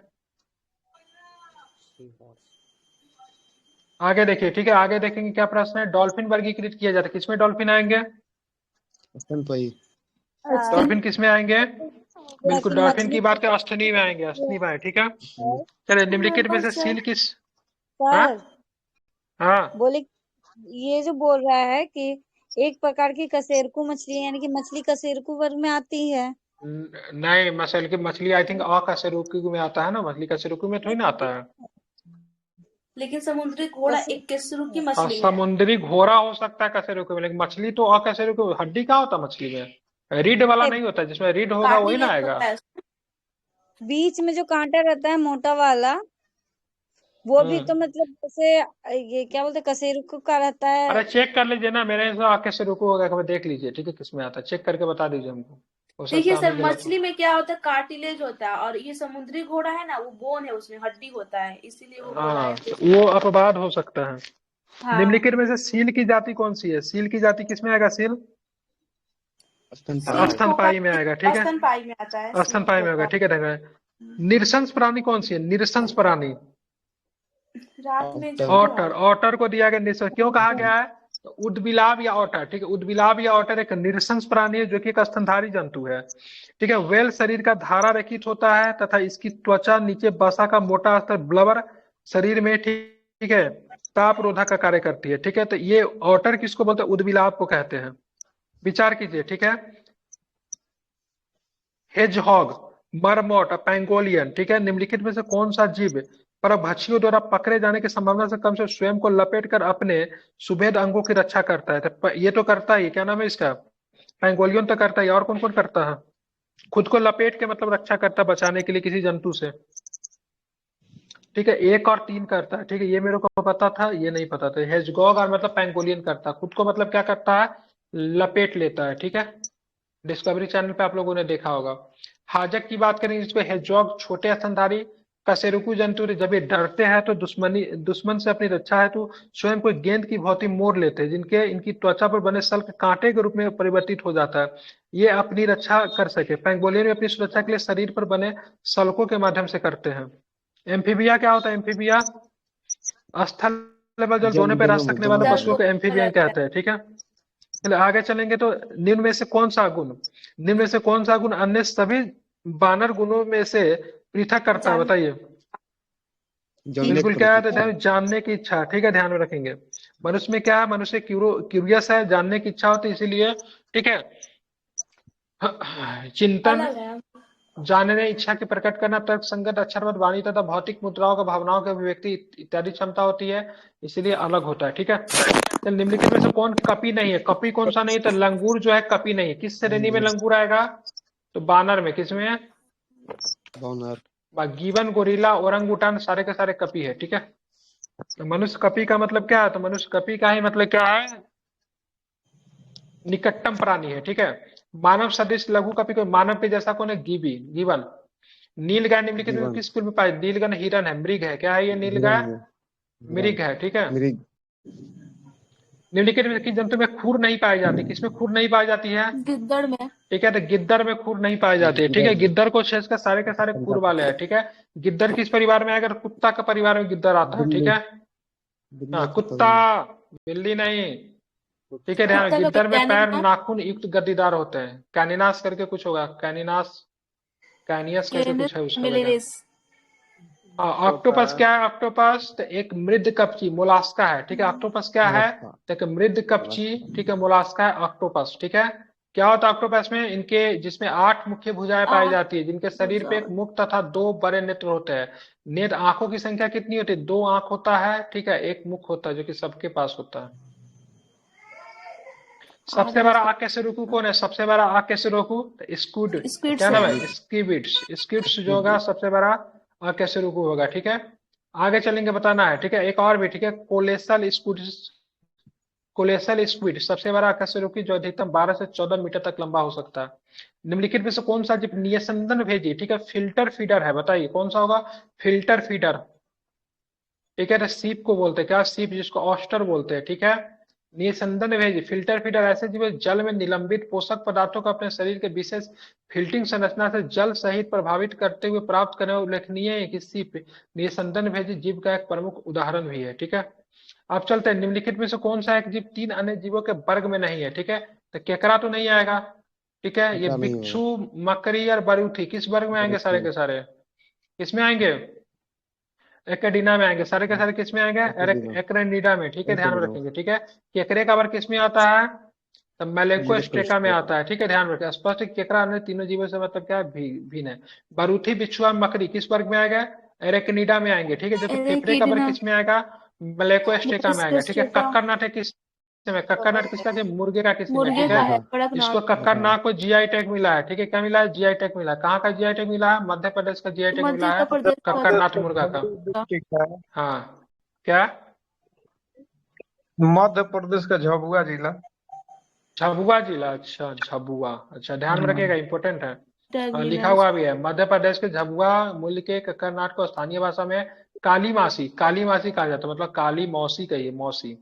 आगे देखिए, ठीक है, आगे देखेंगे क्या प्रश्न है। डॉल्फिन वर्गीकृत किया जाता है, किसमें डॉल्फिन आएंगे? डॉल्फिन किसमें आएंगे? बिल्कुल, डॉल्फिन की बात करें अस्थनी में आएंगे, अस्थनी में, ठीक है। चलिए, निम्नलिखित में से सील किस? हाँ, बोले ये जो बोल रहा है कि एक प्रकार की कशेरुकु मछली, यानी कि मछली कशेरुकु वर्ग में आती है। नहीं, मछली आई थिंक अकशेरुकु में आता है ना, मछली कशेरुकु में थोड़ी ना आता है। लेकिन समुद्री घोड़ा एक कशेरुकु की मछली है। समुद्री घोड़ा हो सकता है कशेरुकु में, लेकिन मछली तो अकशेरुकु। हड्डी क्या होता है मछली में? रीड वाला नहीं होता, जिसमें रीड होगा वही ना आएगा। बीच में जो कांटा रहता है मोटा वाला, वो भी तो मतलब जैसे ये क्या बोलते हैं, कशेरुकु का रहता है। अरे चेक कर लीजिए ना, मेरे हिसाब कशेरुकु होगा, देख लीजिए, ठीक है, किसमें आता है, चेक करके बता दीजिए हमको। देखिए सर, मछली में क्या होता है, कार्टिलेज होता है, और ये समुद्री घोड़ा है ना, वो बोन है, उसमें हड्डी होता है, इसीलिए वो वो अपवाद हो सकता है। निम्नलिखित में से सील की जाति कौन सी है? सील की जाति किसमें आएगा? सील स्तनपायी में आएगा, ठीक है, स्तनपायी में आता है, स्तनपायी में होगा, ठीक है। निरशंस प्राणी कौन सी है? निरशंस प्राणी रात में ऑटर को दिया गया निरशंस, क्यों कहा गया है? उदबिलाव या ऑटर, ठीक है, उदबिलाव या ऑटर एक निरशंस प्राणी है जो कि एक स्तनधारी जंतु है, ठीक है। व्हेल शरीर का धारा रहित होता है तथा इसकी त्वचा नीचे वसा का मोटा स्तर ब्लबर शरीर में, ठीक है, ताप रोधक का कार्य करती है, ठीक है। तो ये ऑटर किसको बोलते हैं? उदबिलाव को कहते हैं, विचार कीजिए, ठीक है। हेजहॉग, मरमोट, पैंगोलियन, ठीक है। निम्नलिखित में से कौन सा जीव परभक्षियों द्वारा पकड़े जाने की संभावना से कम से स्वयं को लपेट कर अपने सुभेद अंगों की रक्षा करता है? तो ये तो करता ही, क्या नाम है इसका? पैंगोलियन तो करता है, और कौन कौन करता है? खुद को लपेट के मतलब रक्षा करता है, बचाने के लिए किसी जंतु से, ठीक है। 1 और 3 करता है, ठीक है, ये मेरे को पता था, ये नहीं पता था। हेजगॉग और मतलब पैंगोलियन करता है, खुद को मतलब क्या करता है? लपेट लेता है, ठीक है। डिस्कवरी चैनल पे आप लोगों ने देखा होगा। हाजक की बात करें, इसको हेजॉग छोटे स्तनधारी, कशेरुकी जंतु जब ये डरते हैं तो दुश्मन से अपनी रक्षा है तो स्वयं को गेंद की भांति मोड़ लेते हैं, जिनके इनकी त्वचा पर बने शल्क कांटे के रूप में परिवर्तित हो जाता है, ये अपनी रक्षा कर सके। पेंगोलियन अपनी सुरक्षा के लिए शरीर पर बने शल्कों के माध्यम से करते हैं। एम्फीबिया क्या होता है? एम्फीबिया स्थल लेवल जल दोनों पे रह सकने वाले पशुओं को एम्फीबियन कहते हैं, ठीक है। चलिए आगे चलेंगे तो निम्न में से कौन सा गुण अन्य सभी बानर गुणों में से पृथक करता है? बताइए। बिल्कुल क्या है? जानने की इच्छा, ठीक है, ध्यान में रखेंगे। मनुष्य में क्या है? मनुष्य क्यूरियस है, जानने की इच्छा होती है, इसीलिए ठीक है। चिंतन, जानने इच्छा की प्रकट करना, तर्क संगत अक्षरबद्ध वाणी तथा भौतिक मुद्राओं का भावनाओं के अभिव्यक्ति इत्यादि क्षमता होती है, इसीलिए अलग होता है, ठीक है। तो निम्नलिखित में से कौन कपी नहीं है? कपी कौन सा नहीं? तो लंगूर जो है कपी नहीं है। किस श्रेणी में लंगूर आएगा? तो बानर में। किसमें है? बानर। गिबन, गोरिल्ला, ओरंगुटान सारे के सारे कपी है, ठीक है। तो मनुष्य कपी का मतलब क्या है? तो मनुष्य कपी का ही मतलब क्या है? निकटतम प्राणी है, ठीक है। मानव सदृश लघु कपी को मानव के जैसा कौन है? गिबन। नीलगाय निम्नलिखित में किस कुल में पाए? नीलगाय हिरन है, मृग है। क्या है ये? नीलगाय मृग है, ठीक है। निम्नलिखित में किस जंतु में खुर नहीं पाई जाती? किसमें खुर नहीं पाई जाती है? गिद्दड़ में, ठीक है। तो गिद्दर में खुर नहीं पाई जाती है, ठीक है। गिद्दर को शेष का सारे के सारे खुर वाले हैं, ठीक है। गिद्दर किस परिवार में आएगा? कुत्ता का परिवार में गिद्दर आता है, ठीक है। हाँ, कुत्ता, बिल्ली नहीं, ठीक है। ध्यान, गिद्दर में पैर नाखून युक्त गद्दीदार होते हैं। कैनिनास करके कुछ होगा, कैनियस करके कुछ है उसका। ऑक्टोपस क्या है? ऑक्टोपस तो एक मृद कपची मोलास्का है, ठीक है। ऑक्टोपस क्या है? तो एक मृद कपची, ठीक है, मोलास्का है ऑक्टोपस, ठीक है। क्या होता है ऑक्टोपस में? इनके जिसमें 8 मुख्य भुजाएं पाई जाती है, जिनके शरीर पे एक मुख तथा 2 बड़े नेत्र होते हैं। नेत्र, आंखों की संख्या कितनी होती है? 2 आंख होता है, ठीक है, 1 मुख होता है, जो कि सबके पास होता है। सबसे बड़ा आकेशेरुकु कौन है? सबसे बड़ा आकेशेरुकु स्क्विड, क्या नाम है? स्क्विड्स जो होगा सबसे बड़ा आकेशेरुकु होगा, ठीक है। आगे चलेंगे, बताना है, ठीक है। एक और भी, ठीक है, कोलेसल स्क्विड सबसे बड़ा आकेशेरुकु, जो अधिकतम 12 से 14 मीटर तक लंबा हो सकता है। निम्नलिखित में से कौन सा जीव निस्यंदन भेदी, ठीक है, फिल्टर फीडर है? बताइए कौन सा होगा? फिल्टर फीडर, ठीक है। सीप को बोलते हैं क्या? सीप, जिसको ऑस्टर बोलते हैं, ठीक है। निस्यंदन भेदी फिल्टर फीडर ऐसे जीव जल में निलंबित पोषक पदार्थों को अपने शरीर के विशेष फिल्टिंग संरचना से जल सहित प्रभावित करते हुए प्राप्त करने में उल्लेखनीय है कि सीप निस्यंदन भेदी जीव का एक प्रमुख उदाहरण भी है, ठीक है। अब चलते हैं, निम्नलिखित में से कौन सा एक जीव 3 अन्य जीवों के वर्ग में नहीं है? ठीक है, तो केकड़ा तो नहीं आएगा, ठीक है। ये बिच्छू, मकड़ी और बरूथी किस वर्ग में आएंगे? सारे के सारे किसमें आएंगे? एकेडिना में आएंगे, सारे के सारे किस में आएंगे? एक्रेनिडा में, ठीक है, ध्यान में रखेंगे, ठीक है। केकड़े का वर्ग किस में आता है? तो मेलेकोस्टेका में आता है, ठीक है, ध्यान रखें। स्पष्ट केकड़ा अन्य तीनों जीवों से मतलब क्या है? भिन्न है। बरूथी, बिच्छू और मकड़ी किस वर्ग में आएगा? एरेक्निडा में आएंगे, ठीक है। जबकि केकड़े का वर्ग किस में आएगा? मेलेकोस्टेका में आएगा, ठीक है। कक्करनाट किस में? कक्करनाट किसका? मुर्गे का किसी में, ठीक है। इसको कक्करनाट को जीआई टैग मिला है, ठीक है। क्या मिला है? जीआई टैग मिला है। कहाँ का जीआई टैग मिला है? मध्य प्रदेश का जीआई टैग मिला है, कक्करनाथ मुर्गा का। हाँ, क्या? मध्य प्रदेश का झाबुआ जिला। झाबुआ जिला, अच्छा, झाबुआ, अच्छा, ध्यान में रखिएगा, इंपॉर्टेंट है। लिखा हुआ भी है, मध्य प्रदेश के झाबुआ मूल के कक्करनाट को स्थानीय भाषा में काली मासी कहा जाता है, मतलब काली मौसी कहिए, मौसी।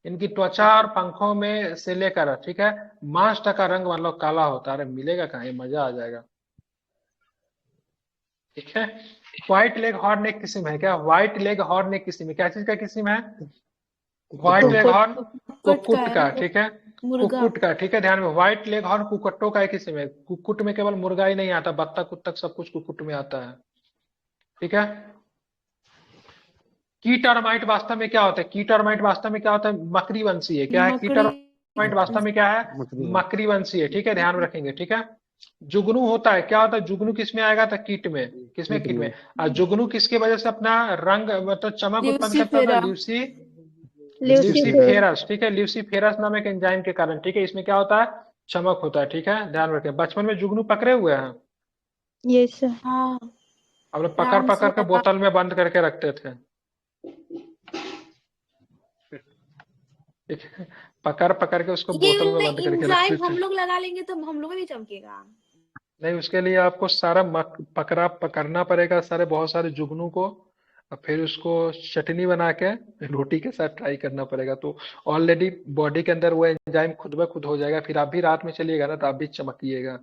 इनकी त्वचा और पंखों में से लेकर, ठीक है, मांस तक का रंग मतलब काला होता है। अरे मिलेगा कहाँ, ये मजा आ जाएगा, ठीक है। व्हाइट लेग हॉर्न एक किस्म है, क्या? व्हाइट लेग हॉर्न एक किस्म है, क्या चीज का किस्म है? व्हाइट लेग हॉर्न कुक्कुट का, ठीक है, कुक्कुट का, ठीक है, ध्यान में। व्हाइट लेग हॉर्न कुक्कुटों का एक किस्म है। कुक्कुट में केवल मुर्गा ही नहीं आता, बत्तख उत्तक सब कुछ कुक्कुट में आता है, ठीक है। की टर्माइट वास्तव में क्या होता है? की टर्माइट वास्तव में क्या होता है? मकड़ी वंशी है, क्या है? की टर्माइट वास्तव में क्या है? मकड़ी वंशी है, ठीक है, ध्यान में रखेंगे, ठीक है। जुगनू होता है, क्या होता है? जुगनू किसमें आएगा? तो कीट में, किसमें? कीट में। और जुगनू किसके वजह से अपना रंग मतलब चमक उत्पन्न करता है? ल्यूसीफेरस, ठीक है, ल्यूसीफेरस नामक एंजाइम के कारण, ठीक है। इसमें क्या होता है? चमक होता है, ठीक है, ध्यान रखें। बचपन में जुगनू पकड़े हुए हैं? Yes sir. हाँ, अब लोग पकड़ पकड़ के बोतल में बंद करके रखते थे, ठीक है, पकड़ पकड़ के उसको बोतल में बंद करके रखते थे। हम लोग लगा लेंगे तो हम लोग भी चमकेगा। नहीं, उसके लिए आपको सारा पकड़ना पड़ेगा, सारे बहुत सारे जुगनू को, और फिर उसको चटनी बना के रोटी के साथ ट्राई करना पड़ेगा। तो ऑलरेडी बॉडी के अंदर वो एंजाइम खुद ब खुद हो जाएगा, फिर आप भी रात में चलिएगा ना तो आप भी चमकिएगा,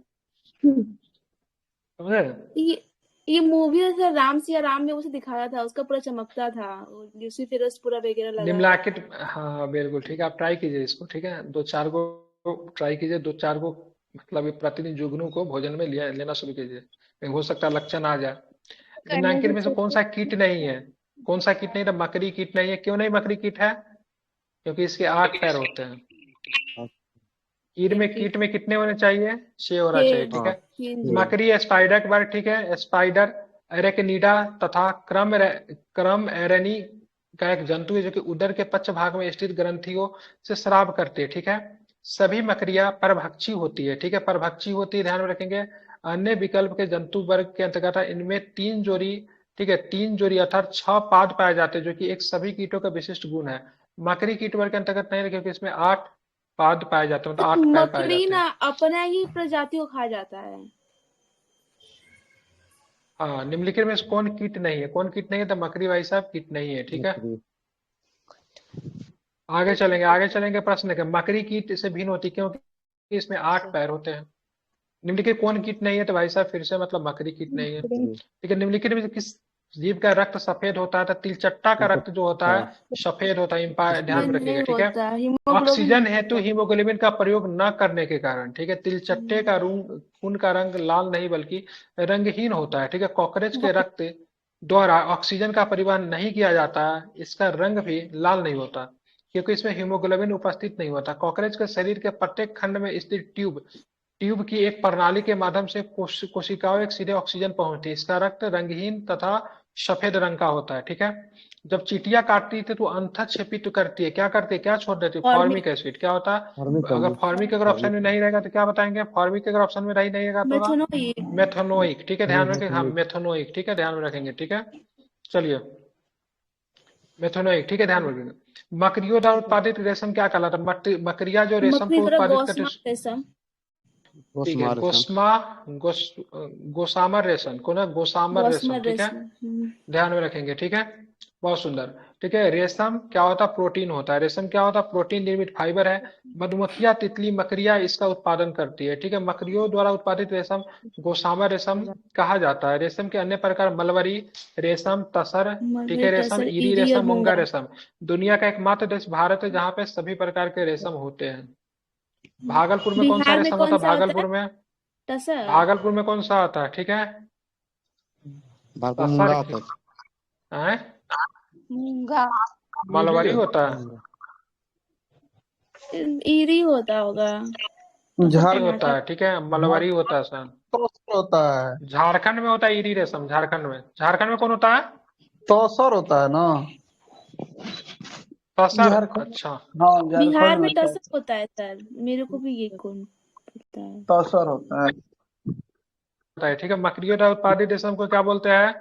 समझे? ये मूवी जैसे राम सिया राम में उसे दिखाया था, उसका पूरा चमकता था, ल्यूसीफेरस पूरा वगैरह लगाया था। निम्नलिखित, हाँ बिल्कुल ठीक है, आप ट्राई कीजिए इसको, ठीक है, 2-4 को ट्राई कीजिए, 2-4 को मतलब ये प्रतिदिन जुगनू को भोजन में लेना शुरू कीजिए, कहीं हो सकता है लक्षण आ जाए। करने निम्नलिखित से में से कौन सा कीट नहीं है? कौन सा कीट नहीं है? तो मकड़ी कीट नहीं है। क्यों नहीं मकड़ी कीट है? क्योंकि इसके 8 पैर होते हैं। कीट में कितने होने चाहिए? 6 होना चाहिए, ठीक है। मकड़ी स्पाइडर के बारे, ठीक है, स्पाइडर एरेक्निडा तथा क्रम एरेनी का एक जंतु है जो कि उदर के पश्च भाग में स्थित ग्रंथियों से स्राव करती है, ठीक है। सभी मकड़ियां परभक्षी होती है, ठीक है, परभक्षी होती है, ध्यान में रखेंगे। अन्य विकल्प के जंतु वर्ग के अंतर्गत इनमें 3 जोड़ी, ठीक है, 3 जोड़ी अर्थात 6 पाद पाए जाते हैं, जो कि एक सभी कीटों का विशिष्ट गुण है। मकड़ी कीट वर्ग के अंतर्गत नहीं है, क्योंकि इसमें 8 पाद पाए जाते हैं, मतलब 8 पैर पाए मकड़ी जाते ना हैं। अपना ही प्रजाति को खा जाता है। हाँ, निम्नलिखित में से कौन कीट नहीं है? कौन कीट नहीं है? तो मकड़ी भाई साहब कीट नहीं है, ठीक है। आगे चलेंगे प्रश्न के, मकड़ी कीट से भिन्न होती है क्योंकि इसमें 8 पैर होते हैं। निम्नलिखित कौन कीट नहीं है? तो भाई साहब फिर से मतलब मकड़ी कीट नहीं है, ठीक है। निम्नलिखित में से किस जीव का रक्त सफेद होता है? तो तिलचट्टा का रक्त जो होता है सफेद होता है, ध्यान में रखिएगा, ठीक है। ऑक्सीजन हेतु हीमोग्लोबिन का प्रयोग न करने के कारण, ठीक है, तिलचट्टे का खून का रंग लाल नहीं बल्कि रंगहीन होता है, ठीक है। कॉकरोच के रक्त द्वारा ऑक्सीजन का परिवहन नहीं किया जाता, इसका रंग भी लाल नहीं होता क्योंकि इसमें हीमोग्लोबिन उपस्थित नहीं होता। कॉकरोच के शरीर के प्रत्येक खंड में स्थित ट्यूब की एक प्रणाली के माध्यम से कोशिकाओं एक सीधे ऑक्सीजन पहुंचती है। इसका रक्त रंगहीन तथा सफेद रंग का होता है, ठीक है। जब चींटियां काटती थी तो अंतः छेपित करती है, क्या करती है, क्या छोड़ देती है? Formic acid. क्या होता है? अगर फॉर्मिक अगर ऑप्शन में नहीं रहेगा तो क्या बताएंगे? फॉर्मिक अगर ऑप्शन में नहीं रहेगा तो होगा मेथनोइक, ठीक है, ध्यान में रखेंगे। हाँ, मेथनोइक, ठीक है, ध्यान में रखेंगे, ठीक है। चलिए, मेथनोइक, ठीक है, ध्यान में रखेंगे। मकड़ियों द्वारा उत्पादित रेशम क्या कहलाता है? मकड़ियां जो रेशम को उत्पादित करती है, ठीक है, गोसामर रेशम को ना, गोसामर रेशम, ठीक है, ध्यान में रखेंगे, ठीक है, बहुत सुंदर, ठीक है। रेशम क्या होता है? प्रोटीन होता है। रेशम क्या होता है? प्रोटीन निर्मित फाइबर है। मधुमक्खियां, तितली, मकड़ियां इसका उत्पादन करती है, ठीक है। मकड़ियों द्वारा उत्पादित रेशम गोसामर रेशम कहा जाता है। रेशम के अन्य प्रकार मलबरी रेशम, तसर, ठीक है, रेशम, ईरी रेशम, मूंगा रेशम। दुनिया का एकमात्र देश भारत है जहाँ पे सभी प्रकार के रेशम होते हैं। भागलपुर में कौन सा रेशम होता है? भागलपुर में कौन सा आता है? ठीक है, मूंगा मलबरी होता है, ईरी होता होगा, झारखंड होता है, ठीक है, मलबरी होता है सर, तोसर होता है। झारखंड में होता है ईरी रेशम, झारखंड में कौन होता है? तोसर होता है ना, तसर, अच्छा, हाँ, बिहार में तसर होता है सर, मेरे को भी ये कौन पता है, तोसर होता है, ठीक है। मकड़ियों द्वारा उत्पादित रेशम को क्या बोलते हैं?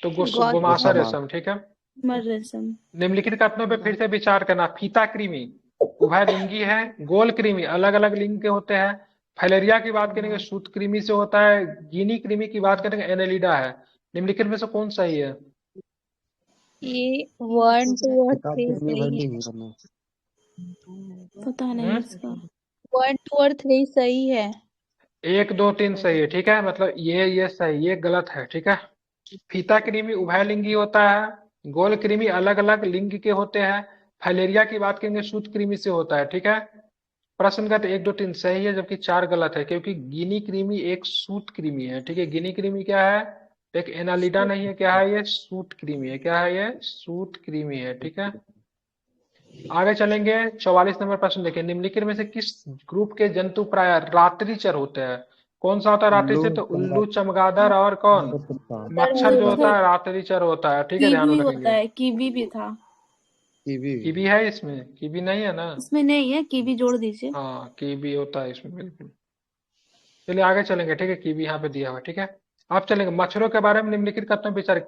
तो गोमासा रेशम, ठीक है। रेशम। निम्नलिखित कथनों पे फिर से विचार करना। फीता कृमि उभयलिंगी है, गोल कृमि अलग अलग लिंग के होते हैं, फाइलेरिया की बात करेंगे सूत कृमि से होता है, गिनी कृमि की बात करेंगे एनेलिडा है। निम्नलिखित में से कौन सही है? ये 1 2 और 3 सही है। पता नहीं इसका। 1 2 और 3 सही है। 1 2 3 सही है, ठीक है, मतलब ये सही, ये गलत है, ठीक है। फीता कृमि उभयलिंगी होता है, गोल कृमि अलग अलग लिंग के होते हैं, फाइलेरिया की बात करेंगे सूत कृमि से होता है, ठीक है। प्रश्न का तो 1 2 3 सही है जबकि 4 गलत है, क्योंकि गिनी कृमि एक सूत कृमि है, ठीक है। गिनी कृमि क्या है? एक एनालिडा नहीं है, क्या है ये? सूत कृमि है, क्या है ये? सूत कृमि है, ठीक है। आगे चलेंगे, 44 नंबर प्रश्न देखिए। निम्नलिखित में से किस ग्रुप के जंतु प्राय रात्रिचर होते हैं? कौन सा होता है रात्रिचर? तो उल्लू, चमगादड़ और कौन? मच्छर जो होता है रात्रिचर होता है, ठीक है, ध्यान में रखेंगे। कीवी भी था, कीवी है इसमें? कीवी नहीं है ना, इसमें नहीं है, कीवी जोड़ दीजिए। हाँ, कीवी होता है इसमें, बिल्कुल। चलिए आगे चलेंगे, ठीक है, कीवी यहाँ पे दिया हुआ, ठीक है। आप चलेंगे मच्छरों के बारे में। निम्नलिखित कथनों विचार,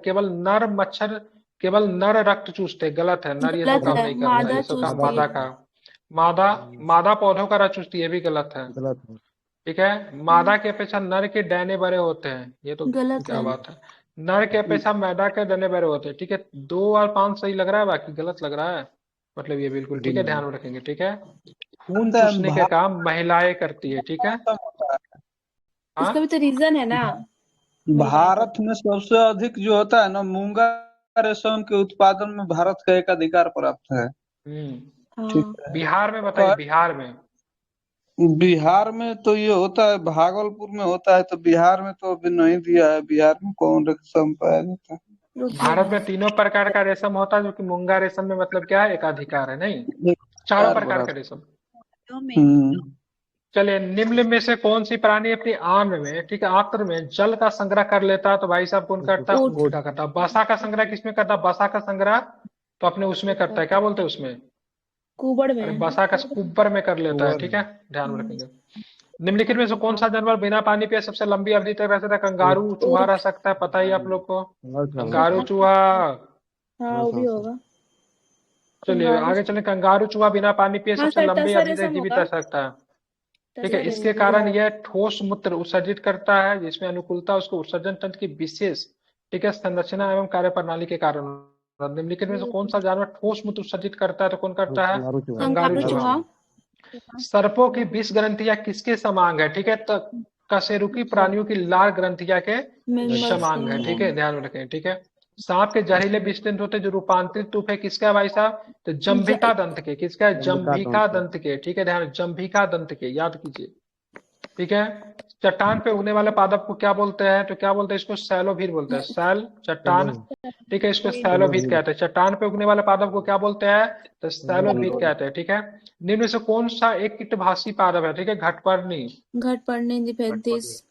केवल नर रक्त चूसते, गलत है, नर ये सब काम नहीं करता, ये सब काम मादा का, मादा पौधों का रक्त चूसती है, भी गलत है। ठीक है। मादा की अपेक्षा नर के डैने बड़े होते हैं, ये तो गलत क्या है। बात है। नर की अपेक्षा मादा के डने बड़े होते हैं, ठीक है। 2 और 5 सही लग रहा है, बाकी गलत लग रहा है, मतलब ये बिल्कुल ठीक है, ध्यान में रखेंगे, ठीक है। खून कहते हैं चूसने के काम महिलाएं करती है, ठीक है। भारत होता है। इसका भी हाँ, तो रीजन है ना, महिलाएं भारत करती में सबसे अधिक जो होता है ना, मूंगा रेशम के उत्पादन में भारत का एक अधिकार प्राप्त है। ठीक हाँ। है। बिहार में बताइए, पर बिहार में। बिहार में तो ये होता है, भागलपुर में होता है, तो बिहार में तो अभी नहीं दिया है। बिहार में कौन रेशम पाया जाता है? रुकिए भारत ना। में 3 प्रकार का रेशम होता है, जो कि मूंगा रेशम में मतलब क्या है, एकाधिकार है, नहीं, एक 4 प्रकार का बराबर। रेशम। हम्म। चलिए, निम्न में से कौन सी प्राणी अपनी आंत में, ठीक है, आंत्र में जल का संग्रह कर लेता है, तो भाई साहब कौन करता है, ऊँट। ऊँट का करता है। बसा का संग्रह किसमें करता है, बसा का संग्रह तो अपने उसमें करता है, क्या बोलते हैं उसमें, कुबड़ अरे में। बसा का कुब्बर में कर लेता है, ठीक है, ध्यान में रखेंगे। निम्नलिखित में से कौन सा जानवर बिना पानी पिए सबसे लंबी अवधि तक रह सकता है, कंगारू चूहा रह ऊँट। सकता है, पता ही आप लोग को, ऊँट कंगारू ना। चूहा। हाँ वो भी होगा। चलिए कंगारू। आगे चले, कंगारू चूहा बिना पानी पिए हाँ सबसे सर, लंबी टसर अवधि तक रेशम जीवित होगा। रह सकता है, ठीक है। टसर इसके रेशम। कारण यह ठोस मूत्र उत्सर्जित करता है, जिसमें अनुकूलता उसको उत्सर्जन तंत्र की विशेष, ठीक है, संरचना एवं कार्य प्रणाली के कारण। निम्नलिखित में से कौन सा जानवर ठोस मूत्र उत्सर्जित करता है, तो कौन करता है, कंगारू कंगारू चूहा। चूहा। सर्पों की विष ग्रंथियां किसके समान है, ठीक है, तो कशेरुकी प्राणियों की लार ग्रंथियां के मेमल्स समान है, ठीक है, के। ध्यान में रखें, ठीक है। सांप के जहरीले विष तंतु होते हैं, जो रूपांतरित रूप है किसका है भाई साहब, तो जंभिका दंत के, किसका है, जंभिका दंत के, ठीक है, ध्यान, जंभिका दंत के, याद कीजिए, ठीक है। चट्टान पे उगने वाले पादप को क्या बोलते हैं, तो क्या बोलते हैं इसको, सैलोभीर बोलते हैं, सैल चट्टान, ठीक है, इसको सैलोभीर कहते हैं। चट्टान पे उगने वाले पादप को क्या बोलते हैं, तो सैलोभीर कहते हैं, ठीक है। निम्न में से कौन सा एक कीटभाषी पादप है, ठीक है, घटपर्णी, घटपर्णी निपेंथिस।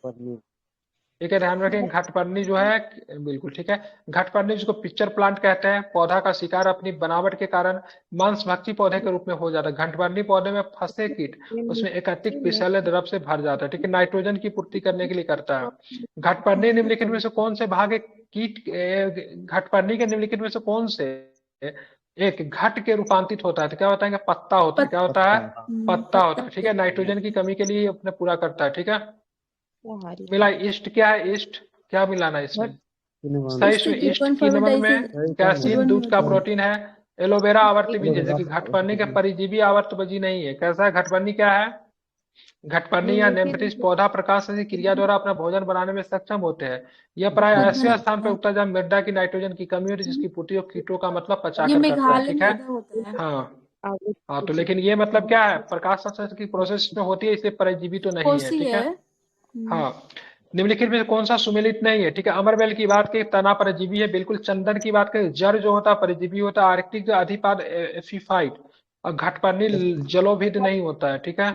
ठीक है, ध्यान रखें, घटपर्णी जो है, बिल्कुल ठीक है। घटपर्णी जिसको पिक्चर प्लांट कहते हैं, पौधा का शिकार अपनी बनावट के कारण मांसभक्षी पौधे के रूप में हो जाता है। घटपर्णी पौधे में फंसे कीट उसमें एकाधिक विषैले द्रव से भर जाता है, ठीक है, नाइट्रोजन की पूर्ति करने के लिए करता है। घटपर्णी निम्नलिखित में से कौन से भाग एक कीट घटपर्णी के निम्नलिखित में से कौन से एक घट के रूपांतरित होता है, तो क्या होता है, पत्ता होता है, क्या होता है, पत्ता होता है, ठीक है, नाइट्रोजन की कमी के लिए अपने पूरा करता है, ठीक है। मिला ईस्ट, क्या है ईस्ट, क्या मिलाना है इसमें, सही, इस्ट इसमें ईस्ट वन किण्वन फर्मेंटाइजेशन। में कैसीन दूध का प्रोटीन है। एलोवेरा आवर्त बीज है, जो कि घटपर्णी के परिजीवी आवर्त बीजी नहीं है। कैसा है घटपर्णी, क्या है, घटपर्णी या नेमफिलिस पौधा प्रकाश की क्रिया द्वारा अपना भोजन बनाने में सक्षम होते हैं। यह प्राय ऐसे स्थान पर उगता है जहाँ मृदा की नाइट्रोजन की कमी होती है, जिसकी पूर्ति और कीटों का मतलब ये पचाकर करता है, मेघालय ठीक में है। ज्यादा होता है। हाँ, हाँ, तो लेकिन ये मतलब क्या है, प्रकाश संश्लेषण की प्रोसेस में होती है, इसलिए परजीवी तो नहीं है, कोसी ठीक है। है। हाँ, निम्नलिखित में कौन सा सुमेलित नहीं है, ठीक है। अमरबेल की बात करें, तना परजीवी है, बिल्कुल। चंदन की बात करें, जड़ जो होता है परजीवी होता है। आर्कटिक जो अधिपाद एफिफाइट, और घटपर्णी जलोभिद नहीं होता है, ठीक है।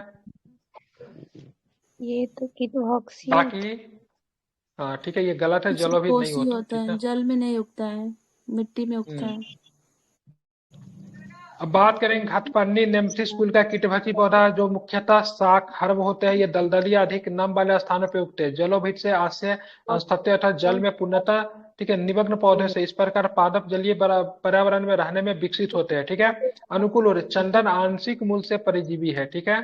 ये तो कीटोहॉक्सी बाकी हाँ ठीक है, ये गलत है, जलोभिद नहीं कोसी होता, होता ठीक है, है। जल में नहीं उगता है, मिट्टी में उगता है। अब बात करेंगे घटपर्णी नेमथिस कुल का कीटभागी पौधा, जो मुख्यतः शाक हर्ब होते हैं। ये दलदली अधिक नम वाले स्थानों पर उगते हैं। जलोभित से आश्रय स्थाते अर्थात जल में पूर्णतः, ठीक है, निमग्न पौधे से। इस प्रकार पादप जलीय पर्यावरण में रहने में विकसित होते हैं, ठीक है, अनुकूल हो रहे। चंदन आंशिक मूल से परिजीवी है, ठीक है,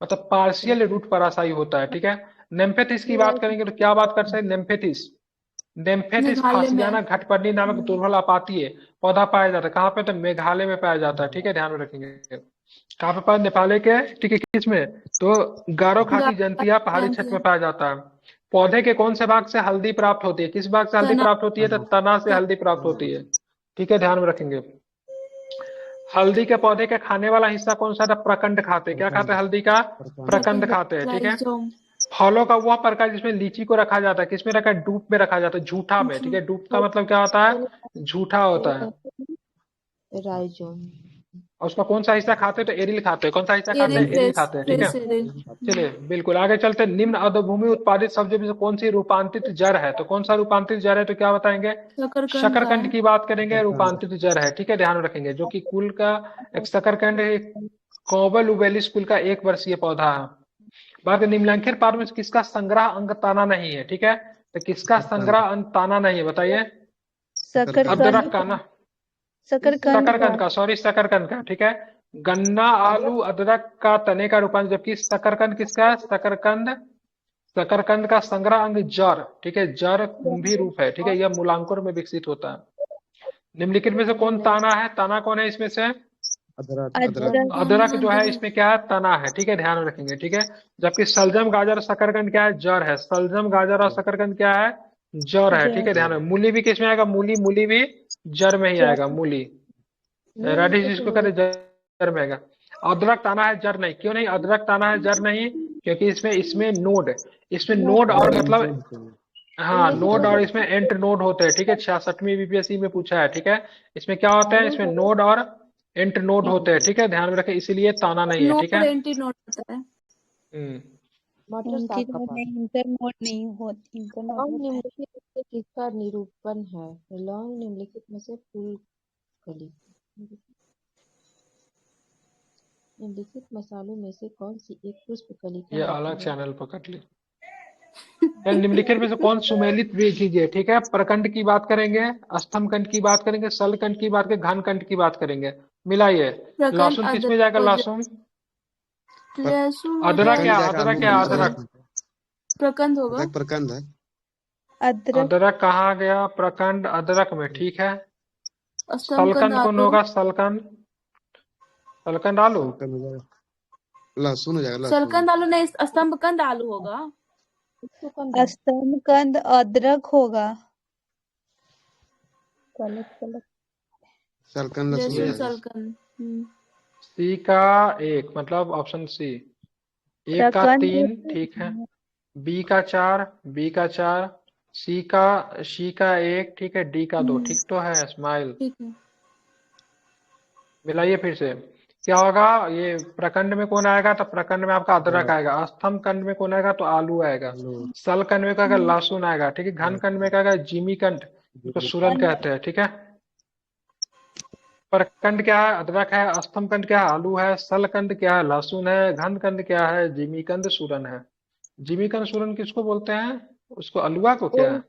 मतलब पार्शियल रूट परासाई होता है, ठीक है। नेम्फेथिस की बात करेंगे तो क्या बात कर सकते हैं, नेम्फेथिस, नेम्फेथिस मेघालय खासियाना में। घटपर्णी नामक दुर्बल आपातीय पौधा पाया जाता है। कहाँ पे, तो मेघालय में पाया जाता है, ठीक है, ध्यान में रखेंगे। कहाँ पे पाया, नेपाल के, ठीक है, किस में, तो गारो खाकी जयंतिया पहाड़ी क्षेत्र में पाया जाता है। पौधे के कौन से भाग से हल्दी प्राप्त होती है, किस भाग से हल्दी तना। प्राप्त होती है, तो तना से हल्दी प्राप्त होती है, ठीक है, ध्यान में रखेंगे। हल्दी के पौधे के खाने वाला हिस्सा कौन सा था, प्रकंड खाते हैं। क्या खाते हैं, हल्दी का प्रकंड खाते हैं, ठीक है। राइजोम। फलों का वह प्रकार जिसमें लीची को रखा जाता है, किसमें रखा है, डूब में रखा जाता है, झूठा में, ठीक है। डूब का मतलब क्या होता है, झूठा होता है। राइजोम। और उसका कौन सा हिस्सा खाते हैं, तो एरिल खाते हैं। कौन सा हिस्सा खाते हैं, एरिल, एरिल खाते हैं, ठीक है। Fresh aryl. चलिए बिल्कुल आगे चलते हैं। निम्न अधोभूमि उत्पादित सब्जियों में से कौन सी रूपांतरित जड़ है, तो कौन सा रूपांतरित जड़ है, तो क्या बताएंगे, शकरकंद का शकरकंद है। की बात करेंगे, रूपांतरित जड़ है, ठीक है, ध्यान में रखेंगे। जो कि कुल का एक शकरकंद कॉबल उबेलिस कुल का 1 वर्षीय पौधा है। बात निम्नलिखित पाद में किसका संग्रह अंग ताना नहीं है, ठीक है, तो किसका संग्रह अंग ताना नहीं है, बताइए। अदरक का ना, शकरकंद का, सॉरी, शकरकंद का, ठीक है। गन्ना, आलू, अदरक का तने का रूपांतर, जबकि शकरकंद किसका है, शकरकंद शकरकंद का संग्रह अंग जर, ठीक है, जर कुंभी रूप है, ठीक है, यह मूलांकुर में विकसित होता है। निम्नलिखित में से कौन तना है? तना कौन है इसमें से? अदरक अदरक अदरक अदरक जो है इसमें क्या है? तना है, ठीक है, ध्यान में रखेंगे, ठीक है। जबकि सलजम, गाजर, शकरकंद क्या है? जड़ है। सलजम, गाजर और शकरकंद क्या है? जड़ है, ठीक है, ध्यान में। मूली भी किसमें आएगा? मूली, मूली भी जड़ में ही आएगा, मूली। नहीं रेडिश ये जिसको तो कहते हैं जड़ में आएगा। अदरक तना है, जड़ नहीं। क्यों नहीं? अदरक तना है, जड़ नहीं, क्योंकि इसमें इसमें नोड और मतलब हाँ, ये नोड तो और इसमें एंट नोड होते हैं, ठीक है, 66वीं बीपीएससी में पूछा है, ठीक है। इसमें क्या होता है? इसमें नोड और एंट नोड होते हैं, ठीक है, ध्यान में रखें, इसीलिए ताना नहीं है, ठीक नोट है। एंटी नोट होता है। मटर इनकी साग का नोट पात। नहीं, इंटर नोट नहीं होती, इंटर नोट लौंग होता है। निम्नलिखित में से किसका निरूपण है? लौंग निम्नलिखित में से फूल कली। निम्नलिखित मसालों में से कौन सी एक पुष्प कलिका ये होती अलग है? चैनल पकड़ ली। यानी निम्नलिखित में से कौन सुमेलित भी चीज है, ठीक है। प्रकंड की बात करेंगे, स्तंभ कंड की बात करेंगे, सल कंड की बात करेंगे, घन कंड की बात करेंगे। मिलाइए। प्रकंद लहसुन किस में अदरक जाएगा? हो लहसुन। लहसुन हो अदरक क्या? जाएगा। अदरक क्या? अदरक। प्रकंद होगा। अदरक प्रकंद है। अदरक अदरक कहाँ गया? प्रकंड अदरक में, ठीक है। स्तंभकंद सलकंद कौन आलू। होगा? सलकंद। सलकंद आलू। सलकंद हो जाएगा, लहसुन हो जाएगा, लहसुन। सलकंद आलू नहीं, स्तंभकंद आलू होगा। सुकंद है। स्तंभकंद अदरक होगा। गलत गलत। सलकंद लहसुन हो लहसुन जाएगा। सलकंद। सी का एक, मतलब ऑप्शन सी। एक का प्रकंद 3, ठीक है। बी का 4, बी का 4, सी का 1, ठीक है, डी का 2, ठीक तो है। स्माइल। ठीक है। मिलाइए फिर से। क्या होगा? ये प्रखंड में कौन आएगा? तो प्रखंड में आपका अदरक आएगा। स्तंभ कंड में कौन आएगा? तो आलू आएगा। आलू। सल कंड में कहेगा लहसुन आएगा, ठीक है। घन कंड में कहेगा जिमी कंड, जिसको सूरन कहते हैं, ठीक है। प्रखंड क्या है? अदरक है। स्तंभ कंड क्या है? आलू है। सल कंड क्या है? लहसुन है। घन कंड क्या है? जिमी कंद सूरन है। जिमी कंद सूरन किसको बोलते हैं? उसको, अलुआ को क्या है?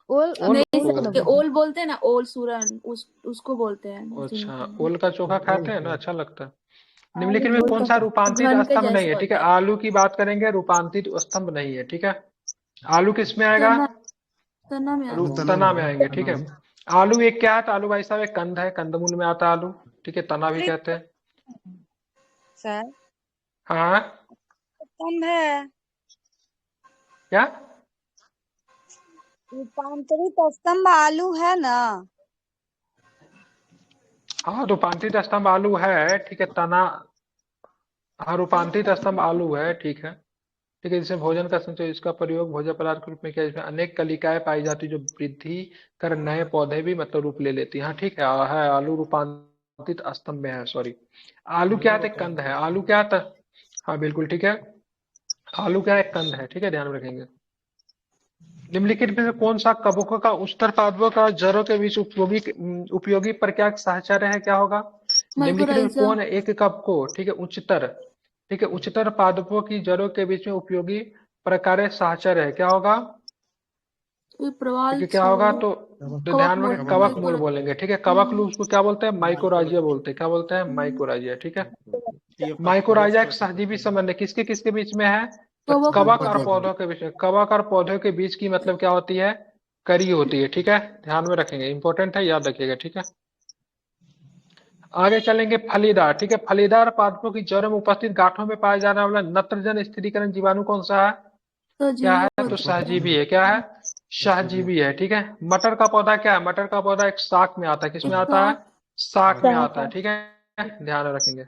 ओल ओल नहीं, को बोलते हैं। ओल बोलते हैं ना, ओल सूरन, उसको बोलते हैं अच्छा, जिमीकंद। ओल का चोखा खाते हैं ना, अच्छा लगता है। निम्नलिखित आलू में ओल कौन का सा रूपांतरित घन के स्तंभ नहीं जैसे है? ठीक है, होता है। आलू की बात करेंगे, रूपांतरित स्तंभ नहीं है, ठीक है। आलू किस में आएगा? तना तना में आता है। तना में आएंगे, ठीक है। आलू एक क्या है? तो आलू भाई साहब एक कंद है, कंदमूल में आता है आलू, ठीक है, तना भी कहते हैं। सर हाँ, स्तंभ है। क्या? रूपांतरित स्तंभ आलू है ना। हाँ, रूपांतरित स्तंभ आलू है, ठीक है, तना। हाँ, रूपांतरित स्तंभ आलू है, ठीक है। ठीक है, जिसमें भोजन का संचय, इसका प्रयोग भोज्य पदार्थ के रूप में किया, जिसमें अनेक कलिकाएं पाई जाती जो वृद्धि कर नए पौधे भी मतलब रूप ले लेती हैं। हाँ, ठीक है, आलू रूपांतरित स्तंभ में है, सॉरी। आलू क्या है? कंद है। आलू क्या था? हाँ, बिल्कुल ठीक है। आलू क्या है? कंद है, ठीक है, ध्यान में रखेंगे। निम्नलिखित में से कौन सा कवकों का उच्चतर पादपों का जड़ों के बीच उपयोगी प्रक्रिया साहचर्य है? क्या होगा? निम्नलिखित में माइकोराइजा। कौन एक कवकों, ठीक है, उच्चतर, ठीक है, उच्चतर पादपों की जड़ों के बीच में उपयोगी प्रकार साहचर्य है? क्या होगा? ये प्रवाल ठीक है, क्या होगा? तो कवक ध्यान में रखें, मूल, कवक मूल माइकोराइजा। बोलेंगे, ठीक है। कवक मूल उसको क्या बोलते हैं? माइकोराइजिया बोलते हैं। क्या बोलते हैं? माइकोराइजिया, ठीक है। माइकोराइजिया एक सहजीवी संबंध है, किसके किसके बीच में है? तो कवक और कवक और पौधे। पौधों के बीच में। कवक और पौधों के बीच की मतलब क्या होती है? करी होती है, ठीक है, ध्यान में रखेंगे, इंपॉर्टेंट है, याद रखिएगा, ठीक है। आगे चलेंगे, फलीदार, ठीक है। फलीदार पादपों की जड़ों में उपस्थित गांठों में पाया जाने वाला नत्रजन स्थिरीकरण जीवाणु कौन सा है? तो क्या जीवी है? तो होता है। सहजीवी है। क्या है? सहजीवी है, ठीक है। मटर का पौधा क्या है? मटर का पौधा एक शाक में आता है। किसमें आता है? शाक में आता है, ठीक है, ध्यान रखेंगे।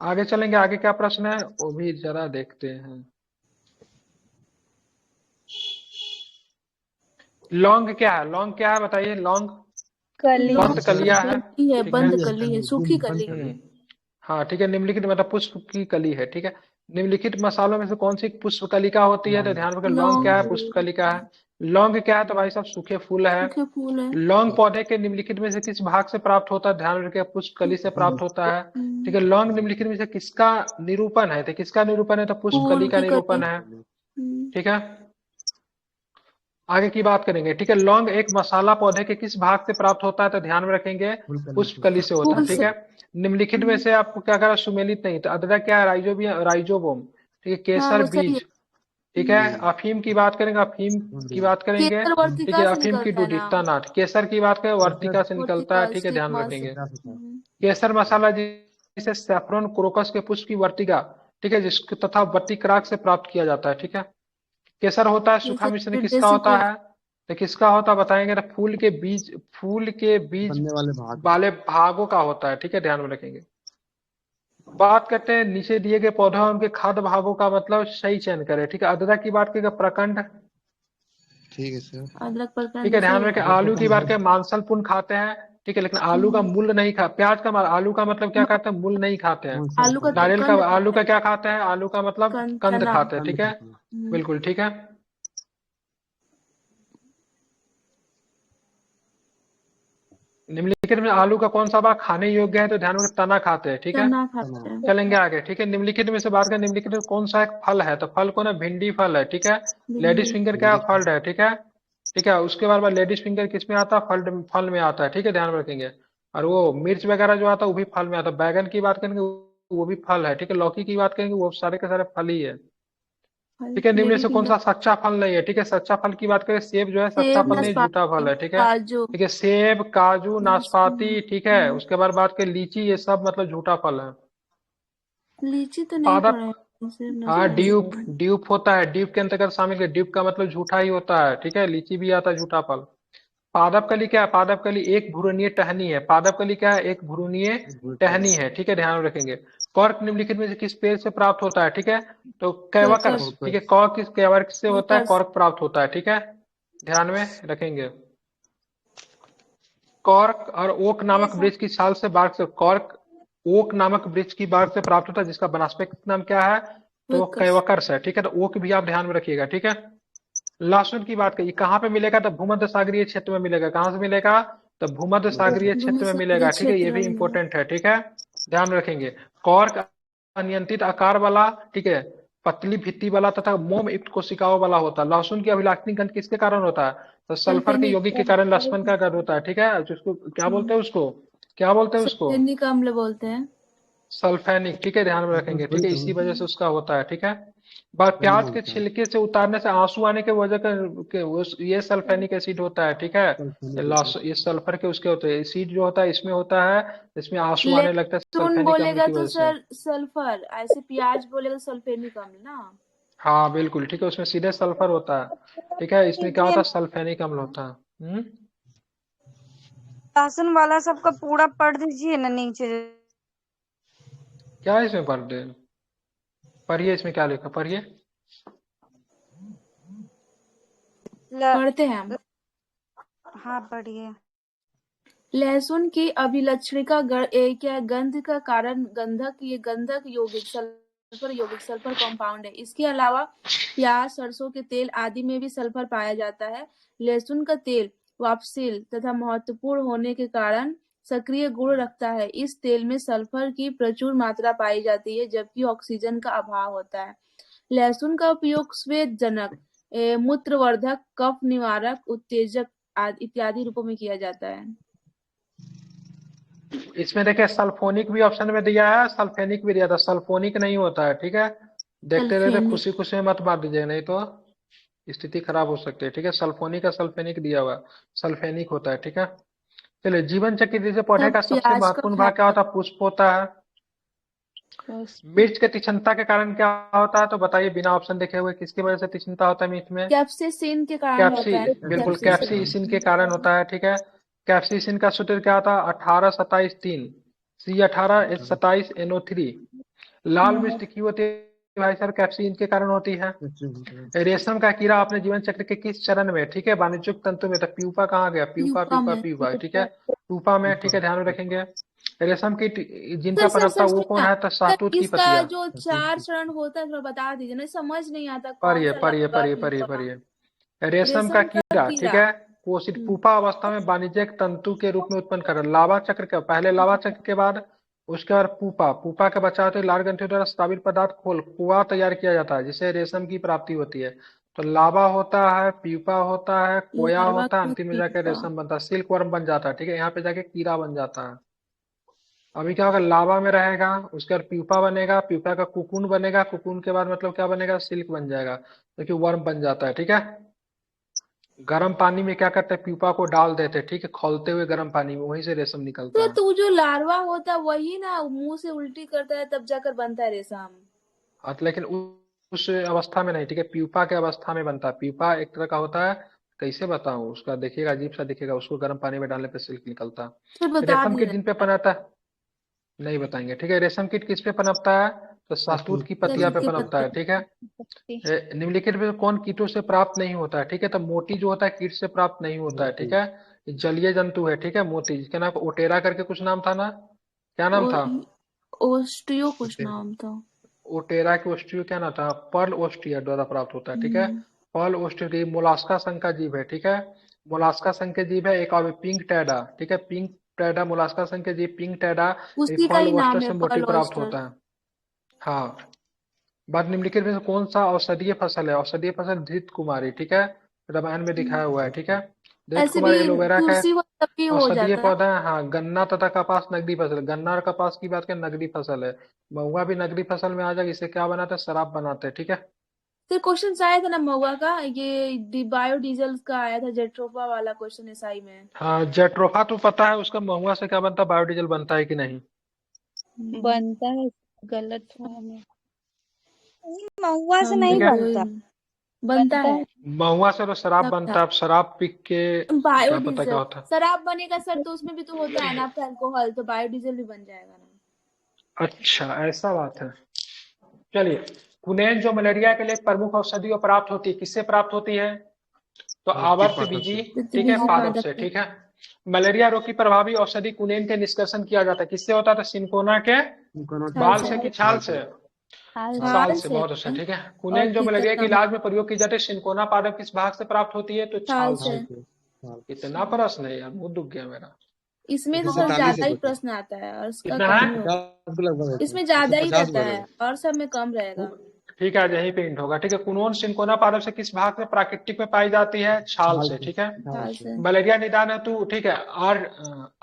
आगे चलेंगे, आगे क्या प्रश्न है वो भी जरा देखते हैं। लौंग क्या है? लौंग क्या है बताइए? लौंग कली बंद कलियां है, कली है, ठीक है। बंद कली है, सूखी कली। हाँ, ठीक है, निम्नलिखित मतलब पुष्प की कली है, ठीक है। निम्नलिखित मसालों में से कौन सी पुष्प कलिका होती है? तो ध्यान रखें, लौंग क्या है? पुष्प कलिका है। लौंग क्या है? तो भाई साहब सूखे फूल है। सूखे फूल है। लौंग पौधे के निम्नलिखित में से किस भाग से प्राप्त होता है? ध्यान रखें, पुष्प कली से प्राप्त होता है, ठीक है। लौंग निम्नलिखित में से किसका निरूपण है? तो किसका निरूपण है? तो पुष्प कली फूल का की कली। निरूपण है, ठीक है। आगे की बात करेंगे, ठीक है। लौंग एक मसाला पौधे के किस भाग से प्राप्त होता है? तो ध्यान में रखेंगे, पुष्प कली से होता है, फूल ठीक से। है। निम्नलिखित में से आपको क्या करा? सुमेलित नहीं, तो अदरक क्या है? राइजोबियम, राइजोबोम, ठीक है। हाँ, केसर वो सही है। बीज, ठीक है। अफीम की बात करेंगे, अफीम की बात करेंगे, केसर ठीक वर्तिका है। से अफीम की निकलता है ना, डुडिक्ता नाट, केसर की बात करें वर्तिका से निकलता है, वर्तिका ठीक है, ध्यान में स्टिग्मा से। रखेंगे। केसर मसाला जिसे सैफरन क्रोकस के पुष्प की वर्तिका, ठीक है, जिसको तथा वर्तिक्राक से प्राप्त किया जाता है, ठीक है। केसर होता है सूखा केसर मिश्रण, किसका देसी होता फूल। है, तो किसका होता है बताएंगे ना, फूल के बीज बनने वाले भाग। वाले भागों का होता है, ठीक है, ध्यान में रखेंगे। बात करते हैं नीचे दिए गए पौधे और उनके खाद्य भागों का, मतलब सही चयन करें, ठीक है। अदरक की बात करेंगे प्रखंड, ठीक है सर। अदरक ठीक प्रखंड है, ध्यान सही में रखें। है। आलू की बात करें मांसल पूर्ण खाते हैं, ठीक है, लेकिन आलू का मूल नहीं खा, प्याज का आलू का मतलब क्या मा- खाते हैं, मूल नहीं खाते हैं। आलू का नारियल का कंद आलू खाता का है, क्या खाते हैं, आलू का मतलब कंद तना। खाते हैं, ठीक है, बिल्कुल ठीक है। निम्नलिखित में आलू का कौन सा भाग खाने योग्य है, तो ध्यान में तना खाते हैं, ठीक है। तना खाते हैं। चलेंगे आगे, ठीक है। निम्नलिखित में से बात करें, निम्नलिखित में कौन सा एक फल है, तो फल कौन है, भिंडी फल है, ठीक है। लेडीज भिंडी। फिंगर क्या फल है, ठीक है, ठीक है। उसके बाद लेडीज फिंगर किस में आता है, फल फल में आता है, ठीक है, ध्यान में रखेंगे। और वो मिर्च वगैरह जो आता है वो भी फल में आता है। बैगन की बात करेंगे वो भी फल है, ठीक है। लौकी की बात करेंगे वो सारे के सारे फल ही है, ठीक है। निम्न लेडी से कौन फिंगर। सा सच्चा फल नहीं है, ठीक है। सच्चा फल की बात करें, सेब जो है सच्चा सेब, फल नहीं, झूठा फल नाशपाती, है, ठीक है, काजू, ठीक है। सेब, काजू, नाशपाती, ठीक है। हम्म, उसके बाद बात करें लीची, ये सब मतलब झूठा फल है। लीची तो नहीं पादप, पड़ा है, सेब, हाँ, नाशपाती। ड्यूप होता है, ड्यूप के अंतर्गत शामिल है। ड्यूप का मतलब झूठा ही होता है, ठीक है। लीची भी आता है झूठा फल। पादप कली क्या है, पादप कली एक भ्रूणीय टहनी है। पादप कली क्या है, एक भ्रूणीय टहनी है, ठीक है, ध्यान में रखेंगे। कॉर्क निम्नलिखित में से किस पेड़ से प्राप्त होता है, ठीक है, तो कैवकर्स, क्रकस, ठीक है। कॉर्क किस कैवर्क से होता है, क्रकस। कॉर्क प्राप्त होता है, ठीक है, ध्यान में रखेंगे। कॉर्क और ओक नामक वृक्ष की छाल से बार्क से, कॉर्क ओक नामक वृक्ष की बार्क से प्राप्त होता है, जिसका वनस्पतिक नाम क्या है, तो क्रकस। कैवकर्स है, ठीक है। तो ओक भी आप ध्यान में रखिएगा, ठीक है। लहसुन की बात करिए, कहाँ पे मिलेगा, तो भूमध्य सागरीय क्षेत्र में मिलेगा। कहाँ से मिलेगा, तो भूमध्य सागरीय क्षेत्र में मिलेगा, ठीक है, ये भी इंपॉर्टेंट है, ठीक है, ध्यान में रखेंगे। कॉर्क अनियंत्रित आकार वाला, ठीक है, पतली भित्ति वाला तथा मोम युक्त कोशिकाओं वाला होता है। लहसुन की अभिलाक्षणी गंध किसके कारण होता है, तो सल्फर के यौगिक के कारण लहसुन का गंध होता है, ठीक है। जिसको क्या बोलते हैं, उसको क्या बोलते हैं, उसको सल्फेनिक अम्ल बोलते हैं। सल्फेनिक, ठीक है, ध्यान में रखेंगे, ठीक है, इसी वजह से उसका होता है, ठीक है। बात वही प्याज के मांगता है। छिलके से उतारने से आंसू आने के वजह ये सल्फेनिक एसिड होता है, ठीक है। ये सल्फर के उसके होते हैं, एसिड जो होता है इसमें होता है, इसमें आंसू आने लगता है लहसुन सल्फेनिक अम्ल बोलेगा की तो वजह से। सर सल्फर, ऐसे प्याज बोलेगा तो सल्फेनिक अम्ल ना। हाँ बिल्कुल ठीक है, उसमें सीधे सल्फर होता है, ठीक है। इसमें क्या होता है, सल्फेनिक अम्ल होता है। लहसुन वाला सबका पूरा पढ़ दीजिए ना नीचे। क्या है इसमें पढ़ दे, पढ़िए, इसमें क्या लिखा, पढ़िए। पढ़ते हैं हम। हाँ पढ़िए। लहसुन की अभिलक्षणिका क्या है? गंध का कारण गंधक, ये गंधक यौगिक सल्फर कंपाउंड है। इसके अलावा प्याज, सरसों के तेल आदि में भी सल्फर पाया जाता है। लहसुन का तेल वापसील तथा महत्वपूर्ण होने के कारण सक्रिय गुण रखता है। इस तेल में सल्फर की प्रचुर मात्रा पाई जाती है, जबकि ऑक्सीजन का अभाव होता है। लहसुन का उपयोग श्वेत जनक, मूत्रवर्धक, कफ निवारक, उत्तेजक इत्यादि रूपों में किया जाता है। इसमें देखिए सल्फोनिक भी ऑप्शन में दिया है, सल्फेनिक भी दिया था, सल्फोनिक नहीं होता है, ठीक है। देखते रहते सल्फेनिक। खुशी खुशी में मत मार दीजिए, नहीं तो स्थिति खराब हो सकती है, ठीक है। सल्फोनिक का सल्फेनिक दिया हुआ है, सल्फेनिक होता है, ठीक है। चलिए, जीवन चक्र जिसे पौधे तब का सबसे प्याज का महत्वपूर्ण भाग क्या होता है, पुष्प होता है। मिर्च के तीक्ष्णता के कारण क्या होता है, तो बताइए बिना ऑप्शन देखे हुए, किसकी वजह से तीक्ष्णता होता है मिर्च में, कैप्सेसिन के कारण कैप्सी, होता है। बिल्कुल कैप्सेसिन। कैप्सीसिन के कारण होता है, ठीक है। कैप्सीसिन का सूत्र क्या था, 18-27-3, C18H27NO3। लाल मिर्च तीखी होती है भाई साहब, कैप्सीन के कारण होती है। रेशम का कीड़ा अपने जीवन चक्र के किस चरण में, ठीक है, वाणिज्यिक तंतु में, तो प्यूपा कहाँ गया, प्यूपा प्यूपा प्यूपा में। प्यूपा, ठीक है, प्यूपा में, ठीक है, ध्यान में रखेंगे। रेशम की जिनका सर पनपता वो सुनिए कौन ना, है, तो सर शहतूत की इसका पत्तियां। जो 4 चरण होता है थोड़ा बता दीजिए ना, समझ नहीं आता कौन पढ़िए सा पढ़िए लावा पढ़िए पढ़िए प्यूपा। पढ़िए। रेशम का रेशम का कीड़ा, ठीक कीड़ा। है, कोशित पुपा अवस्था में वाणिज्यिक तंतु के रूप में उत्पन्न कर लावा चक्र के पहले, लावा चक्र के बाद उसके बाद पुपा, पुपा का बच्चा होता है, लाल ग्रंथियों द्वारा स्रावित पदार्थ खोल कुआ तैयार किया जाता है, जिससे रेशम की प्राप्ति होती है। तो लावा होता है, प्यूपा होता है, कोया लार्वा होता है, का अंतिम में जाके प्यूपा। रेशम बनता है, सिल्क वर्म बन जाता है, ठीक है, यहाँ पे जाके कीड़ा बन जाता है। अभी क्या होगा, लावा में रहेगा, उसके बाद प्यूपा बनेगा, प्यूपा का कुकुन बनेगा, कुकुन के बाद मतलब क्या बनेगा, सिल्क बन जाएगा, क्योंकि वर्म बन जाता है। ठीक है, गर्म पानी में क्या करते हैं, प्यूपा को डाल देते हैं, ठीक है, खौलते हुए गर्म पानी में, वहीं से रेशम निकलता तो है। तू जो लार्वा होता है वही ना मुंह से उल्टी करता है तब जाकर बनता है रेशम। हाँ, तो लेकिन उस अवस्था में नहीं, ठीक है, प्यूपा के अवस्था में बनता है। प्यूपा एक तरह का होता है, कैसे बताऊं, उसका देखिएगा अजीब सा दिखेगा, उसको गर्म पानी में डालने पे सिल्क निकलता फिर है। बता रेशम कीट दिया। जिन पे पनपता है, नहीं बताएंगे, ठीक है। रेशम कीट किस पे पनपता है, तो शहतूत की पत्तियां सतूत पे के पनपता पत्ते। है, ठीक है। निम्नलिखित में कौन कीटों से प्राप्त नहीं होता है, ठीक है, तो मोती जो होता है कीट से प्राप्त नहीं होता है, ठीक है। ये जलीय जंतु है, ठीक है, मोती, जिसके नाम ओटेरा करके कुछ नाम था ना, क्या नाम ओ था, ओस्टियो कुछ नाम था। ओटेरा के ओस्टियो क्या नाम था, पर्ल ओस्टिया द्वारा प्राप्त होता है, ठीक है। हम्म। पर्ल ओस्टियो मोलास्का संघ का जीव है, ठीक है, मोलास्का संघ के जीव है। एक और पिंक टैडा, ठीक है, पिंक टैडा मोलास्का संघ के जीव, पिंक टैडा, ये उसी का पर्ल ही ओस्टर नाम है से मोती पर्ल प्राप्त ऑयस्टर। होता है। हाँ, बाद निम्नलिखित में से कौन सा औषधीय फसल है, औषधीय फसल धृत कुमारी, ठीक है, रामायण में दिखाया हुआ है, ठीक है। धृत ऐसे भी कुमारी एलोवेरा का तुलसी वो सब भी हो औषधीय जाता है। पौधा है। हाँ, गन्ना तथा कपास नकदी फसल, गन्ना और कपास की बात करें नकदी फसल है। महुआ भी नकदी फसल में आ जाएगा, इसे क्या बनाते हैं, शराब बनाते हैं, ठीक है। फिर क्वेश्चन आया था ना महुआ का, ये बायोडीजल का आया था जेट्रोफा वाला क्वेश्चन एसआई में। हाँ, जेट्रोफा तो पता है, उसका महुआ से क्या बनता है, बायोडीजल बनता है कि नहीं। बनता है। गलत फहमी। महुआ से हम भी नहीं ठीक है, बनता। बनता बनता है। है। महुआ से तो शराब सब बनता था है, अब शराब पी के क्या पता क्या बायोडीजल। होता है। शराब बनेगा सर तो उसमें भी तो होता है ना आपका अल्कोहल, तो बायोडीजल भी बन जाएगा ना। अच्छा, ऐसा बात है। चलिए, कुनेन जो मलेरिया के लिए एक प्रमुख औषधि और प्राप्त होती है, किससे प्राप्त होती है, तो आवर्त बीजी, ठीक है, बीजी पादप पादप से, से। ठीक है। मलेरिया रोग की प्रभावी औषधि कुनेन के निष्कर्षण किया जाता है, किससे होता था, सिनकोना के छाल बाल से। से कि छाल से, छाल छाल से, से। बहुत अच्छा, ठीक है। और कुनेन जो तीतर मलेरिया के नमक। इलाज में प्रयोग की जाती है, सिनकोना पादप किस भाग से प्राप्त होती है, तो छाल छाल से। से। इतना प्रश्न है यार, मुंह दुख गया मेरा। इसमें तो सर 45 ज्यादा ही है। प्रश्न आता है और इसका कितना है, कम ही होता 50 के लगभग है, है। इसमें ज्यादा ही 150 रहता वर्ग है है। और सब में कम रहेगा। ठीक है, आज यहीं पे इंट होगा, ठीक है। कुनोन सिनकोना पादप से किस भाग में प्राकृतिक में पाई जाती है, छाल से, ठीक है। छाल से। मलेरिया निदान हेतु, ठीक है, और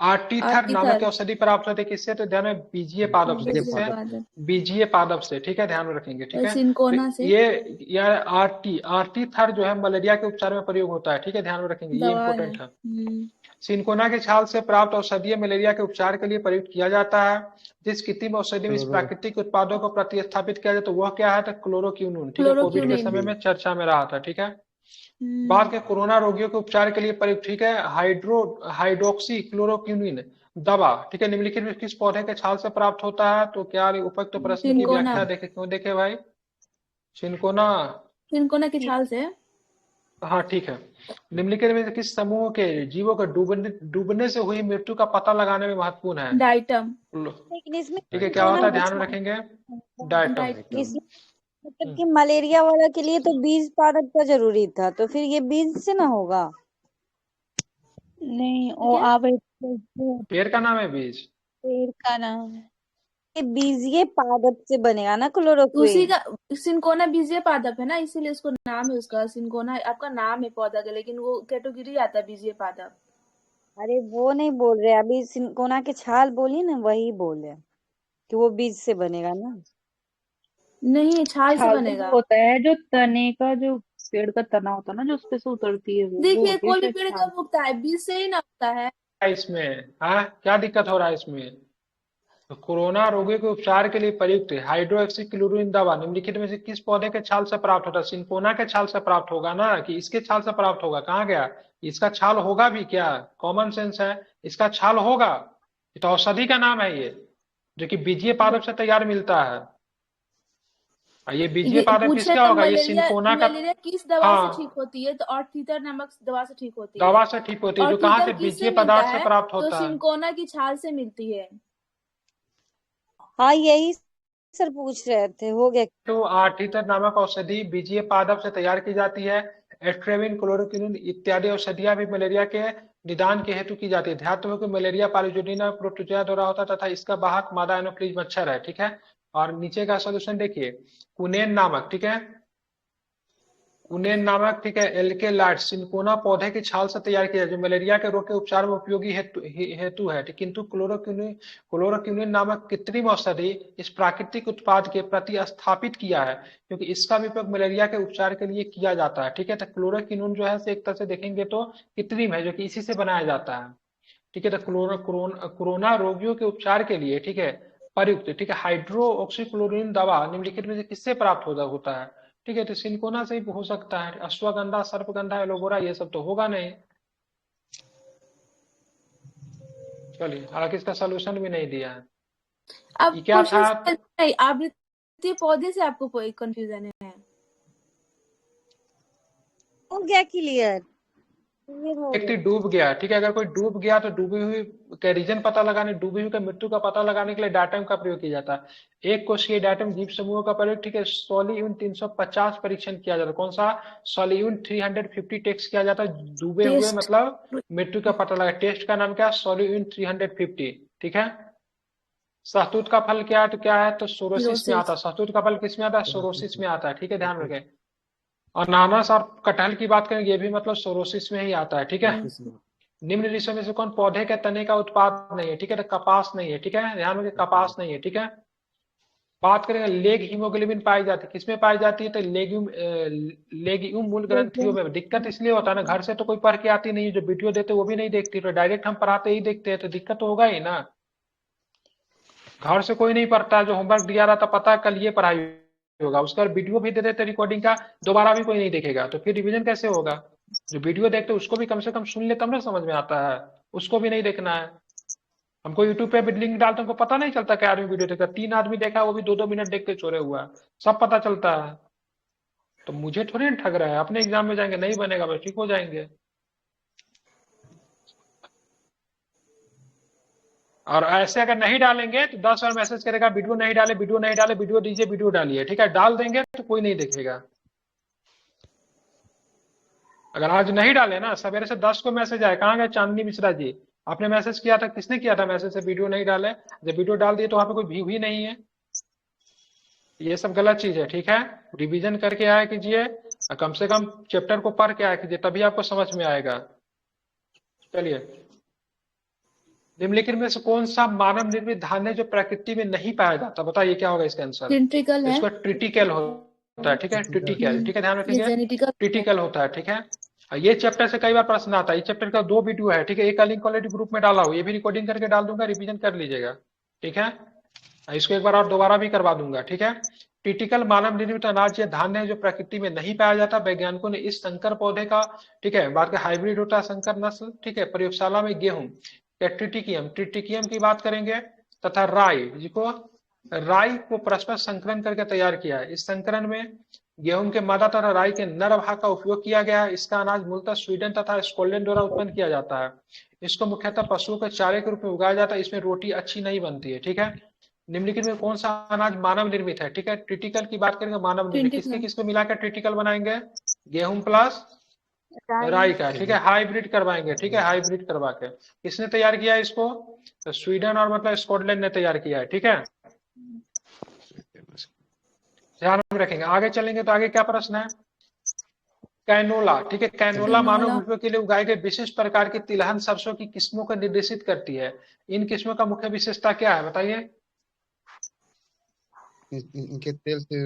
आर्टीथर नामक तीतर। औषधि प्राप्त होती है, किससे, तो ध्यान में बीजीय पादप से, बीजी किससे, पादप। बीजीय पादप से, ठीक है, ध्यान में रखेंगे, ठीक और है। तो सिनकोना से। ये आर्टीथर जो है मलेरिया के उपचार में प्रयोग होता है, ठीक है, ध्यान में रखेंगे, ये दवा है। इंपॉर्टेंट है। सिनकोना के छाल से प्राप्त औषधीय मलेरिया के उपचार के लिए प्रयुक्त किया जाता है। जिस कृत्रिम औषधि में इस प्राकृतिक उत्पादों को प्रतिस्थापित किया जाए तो वह क्या है, तो क्लोरोक्विनोन, ठीक है, कोविड के क्लोरोक्विनिन। समय में चर्चा में रहा था, ठीक है। बाद हम्म। के कोरोना रोगियों के उपचार के लिए प्रयुक्त, ठीक है, हाइड्रोक्सी क्लोरोक्विनिन दवा, ठीक है, निम्नलिखित में किस पौधे के छाल से प्राप्त होता है, तो क्या उपयुक्त प्रश्न की सिनकोना। व्याख्या देखे, क्यों देखे भाई, सिनकोना। सिनकोना के छाल से। हाँ, ठीक है। निम्नलिखित में से किस समूह के जीवों को डूबने से हुई मृत्यु का पता लगाने में महत्वपूर्ण है, डाइटम। लेकिन इसमें ठीक है, क्या कोना होता है, के ध्यान में छाल। रखेंगे, डायटम। डाइटम। इसमें मतलब कि मलेरिया वाला के लिए तो बीज पादप का जरूरी था, तो फिर ये बीज से ना होगा। नहीं वो क्या? आवे पेड़ का नाम है बीज, पेड़ का नाम है। ये बीजीय पादप से बनेगा ना उसी क्लोरोक्विन। का सिनकोना बीजीय पादप है ना, इसीलिए उसको नाम है, उसका सिनकोना आपका नाम है पौधा का, लेकिन वो कैटेगरी आता है बीजीय पादप। अरे वो नहीं बोल रहे, अभी सिनकोना के छाल बोली ना, वही बोले कि वो बीज से बनेगा ना। नहीं, छाल से छाल तो बनेगा। वो होता है जो तने का, जो पेड़ का तना होता है ना, जो उसपे से उतरती है वो देखिए होती है कोई भी शायद पेड़ छाल। कब उगता है, बीज से ही ना उगता है। इसमें हाँ क्या दिक्कत हो रहा है इसमें, तो कोरोना रोगियों के उपचार के लिए प्रयुक्त हाइड्रोक्सी क्लोरोक्विन दवा निम्नलिखित में से किस पौधे के छाल से प्राप्त होता है, सिनकोना के छाल से प्राप्त होगा ना, कि इसके छाल से प्राप्त होगा, कहाँ गया, इसका छाल होगा भी क्या, कॉमन सेंस है, इसका छाल होगा, ये तो औषधि का नाम है ये, जो कि बीजीय पादप से तैयार मिलता है। ये बीजीय ये पादप पूछ रहे किसका तो होगा, ये मलेरिया, सिनकोना का। मलेरिया किस दवा से ठीक हाँ, होती है, तो और तीतर नामक दवा से ठीक होती है। दवा से ठीक होती है, और जो कहाँ तीतर से, किससे बीजीय मिलता पदार्थ से है, प्राप्त तो होता है। सिनकोना की छाल से मिलती है। हाँ यही सर पूछ रहे थे, हो गया। तो आर्टिटर नामक औषधि बीजीय पादप से तैयार की जाती है। एस्ट्रेविन, क्लोरोक्विनिन इत्यादि औषधियां भी मलेरिया के निदान के हेतु की जाती है। ध्यान रखो कि मलेरिया पालिजुडिना प्रोटोजोआ द्वारा होता है तथा इसका वाहक मादा एनोफ्लिज मच्छर है, ठीक है। और नीचे का सोल्यूशन देखिए, कुनेन नामक, ठीक है, उनेन नामक, ठीक है, एल्केलाइड सिनकोना पौधे की छाल से तैयार किया, जो मलेरिया के रोग के उपचार में उपयोगी हेतु है, किंतु क्लोरोक्विनिन नामक कृत्रिम औषधि इस प्राकृतिक उत्पाद के प्रति स्थापित किया है, क्योंकि इसका भी उपयोग मलेरिया के उपचार के लिए किया जाता है। ठीक है, तो क्लोरोक्विनिन जो है एक तरह से देखेंगे तो कृत्रिम है, जो कि इसी से बनाया जाता है। ठीक है, तो कोरोना रोगियों के उपचार के लिए, ठीक है, प्रयुक्त, ठीक है, हाइड्रोक्सीक्लोरोक्विन दवा निम्नलिखित में से किससे प्राप्त होता है? ठीक है, तो सिनकोना से ही हो सकता है। अश्वगंधा, सर्पगंधा, एलोवेरा ये सब तो होगा नहीं। चलिए, हालांकि इसका सोल्यूशन भी नहीं दिया है। अब ये क्या था? नहीं, आवृत्ति पौधे से आपको कोई कंफ्यूजन है? हो गया क्लियर? व्यक्ति डूब गया, ठीक है, अगर कोई डूब गया तो डूबी हुई का रीजन पता लगाने, डूबी हुई का मृत्यु का पता लगाने के लिए डाटम का प्रयोग किया जाता है। एक कोशीय डाटम जीव समूहों का प्रयोग, ठीक है, सोलियून 350 परीक्षण किया जाता है। कौन सा? सोलियून 350 टेस्ट किया जाता है, डूबे हुए मतलब मृत्यु का पता लगा। टेस्ट का नाम क्या है? सोलियून 350। ठीक है, शहतूत का फल क्या है? तो क्या है? तो सोरोसिस में आता है। शहतूत का फल किस में आता है? सोरोसिस में आता है। ठीक है, ध्यान रखें। अनानास और कटहल की बात करें, ये भी मतलब सोरोसिस में ही आता है। ठीक है, निम्न विषयों में से कौन पौधे के तने का उत्पाद नहीं है? ठीक है, तो कपास नहीं है। ठीक है, ध्यान रखें, कपास नहीं है। ठीक है, बात करेंगे लेग हीमोग्लोबिन पाई जाती है, किसमें पाई जाती है? तो लेग्यूम मूल ग्रंथियों में। दिक्कत इसलिए होता है ना, घर से तो कोई पढ़ के आती नहीं है, जो वीडियो देते वो भी नहीं देखती, तो डायरेक्ट हम पढ़ाते ही देखते हैं, तो दिक्कत तो होगा ही ना। घर से कोई नहीं पढ़ता, जो होमवर्क दिया रहा था पता है कल ये पढ़ाई होगा, उसका वीडियो भी दे देते रिकॉर्डिंग का, दोबारा भी कोई नहीं देखेगा, तो फिर रिवीजन कैसे होगा? जो वीडियो देखते उसको भी कम से कम सुन ले, तब ना समझ में आता है, उसको भी नहीं देखना है। हमको यूट्यूब पे लिंक डालते हमको पता नहीं चलता क्या आदमी वीडियो देखता, 3 आदमी देखा, वो भी 2-2 मिनट देख के छोड़े हुआ है, सब पता चलता है। तो मुझे थोड़ी ठग रहा है, अपने एग्जाम में जाएंगे, नहीं बनेगा बस, ठीक हो जाएंगे। और ऐसे अगर नहीं डालेंगे तो 10 बार मैसेज करेगा, वीडियो नहीं डाले, वीडियो नहीं डाले, वीडियो दीजिए, वीडियो डालिए। ठीक है, डाल देंगे तो कोई नहीं देखेगा। अगर आज नहीं डाले ना, सवेरे से 10 को मैसेज आए, कहाँ गए चांदनी मिश्रा जी, आपने मैसेज किया था, किसने किया था मैसेज से वीडियो नहीं डाले? जब वीडियो डाल दिए तो वहां पे कोई व्यू ही नहीं है, ये सब गलत चीज है। ठीक है, रिवीजन करके आया कीजिए, कम से कम चैप्टर को पढ़ के आया कीजिए, तभी आपको समझ में आएगा। चलिए, निम्नलिखित में से कौन सा मानव निर्मित धान्य जो प्रकृति में नहीं पाया जाता? बताइए क्या होगा इसका आंसर? जेनेटिकल है, इसको ट्रिटिकल होता है। ठीक है, ट्रिटिकल। ठीक है, ध्यान रखिए, जेनेटिकल ट्रिटिकल होता है। ठीक है, ये चैप्टर से कई बार प्रश्न आता है। ये चैप्टर का 2 वीडियो है। ठीक है, एक का लिंक ऑलरेडी ग्रुप में डाला हूँ, ये भी रिकॉर्डिंग करके डाल दूंगा, रिवीजन कर लीजिएगा। ठीक है, इसको एक बार और दोबारा भी करवा दूंगा। ठीक है, क्रिटिकल मानव निर्मित अनाज या धान्य है जो प्रकृति में नहीं पाया जाता। वैज्ञानिकों ने इस संकर पौधे का, ठीक है, बात का हाइब्रिड होता है, संकर नस्ल, ठीक है, प्रयोगशाला में गेहूं ट्रिटिकियम की बात करेंगे, तथा राई को परस्पर संकरण करके तैयार किया है। इस संकरण में गेहूं के मादा तथा राई के नर भाग का उपयोग किया गया है। इसका अनाज मूलतः स्वीडन तथा स्कॉटलैंड द्वारा उत्पन्न किया जाता है। इसको मुख्यतः पशुओं के चारे के रूप में उगाया जाता है। इसमें रोटी अच्छी नहीं बनती है। ठीक है, निम्नलिखित में कौन सा अनाज मानव निर्मित है? ठीक है, ट्रिटिकल की बात करेंगे, मानव निर्मित। किसके किसको मिलाकर ट्रिटिकल बनाएंगे? गेहूं प्लस राई का। ठीक है, हाइब्रिड करवाएंगे। ठीक है, हाइब्रिड करवा के। किसने तैयार किया है इसको? तो स्वीडन और मतलब स्कॉटलैंड ने तैयार किया है। ठीक है, ध्यान में रखेंगे। आगे चलेंगे तो आगे क्या प्रश्न है? कैनोला। ठीक है, कैनोला मानव उपयोग के लिए उगाए गए विशिष्ट प्रकार की तिलहन सरसों की किस्मों को निर्देशित करती है। इन किस्मों का मुख्य विशेषता क्या है, बताइए? इनके तेल से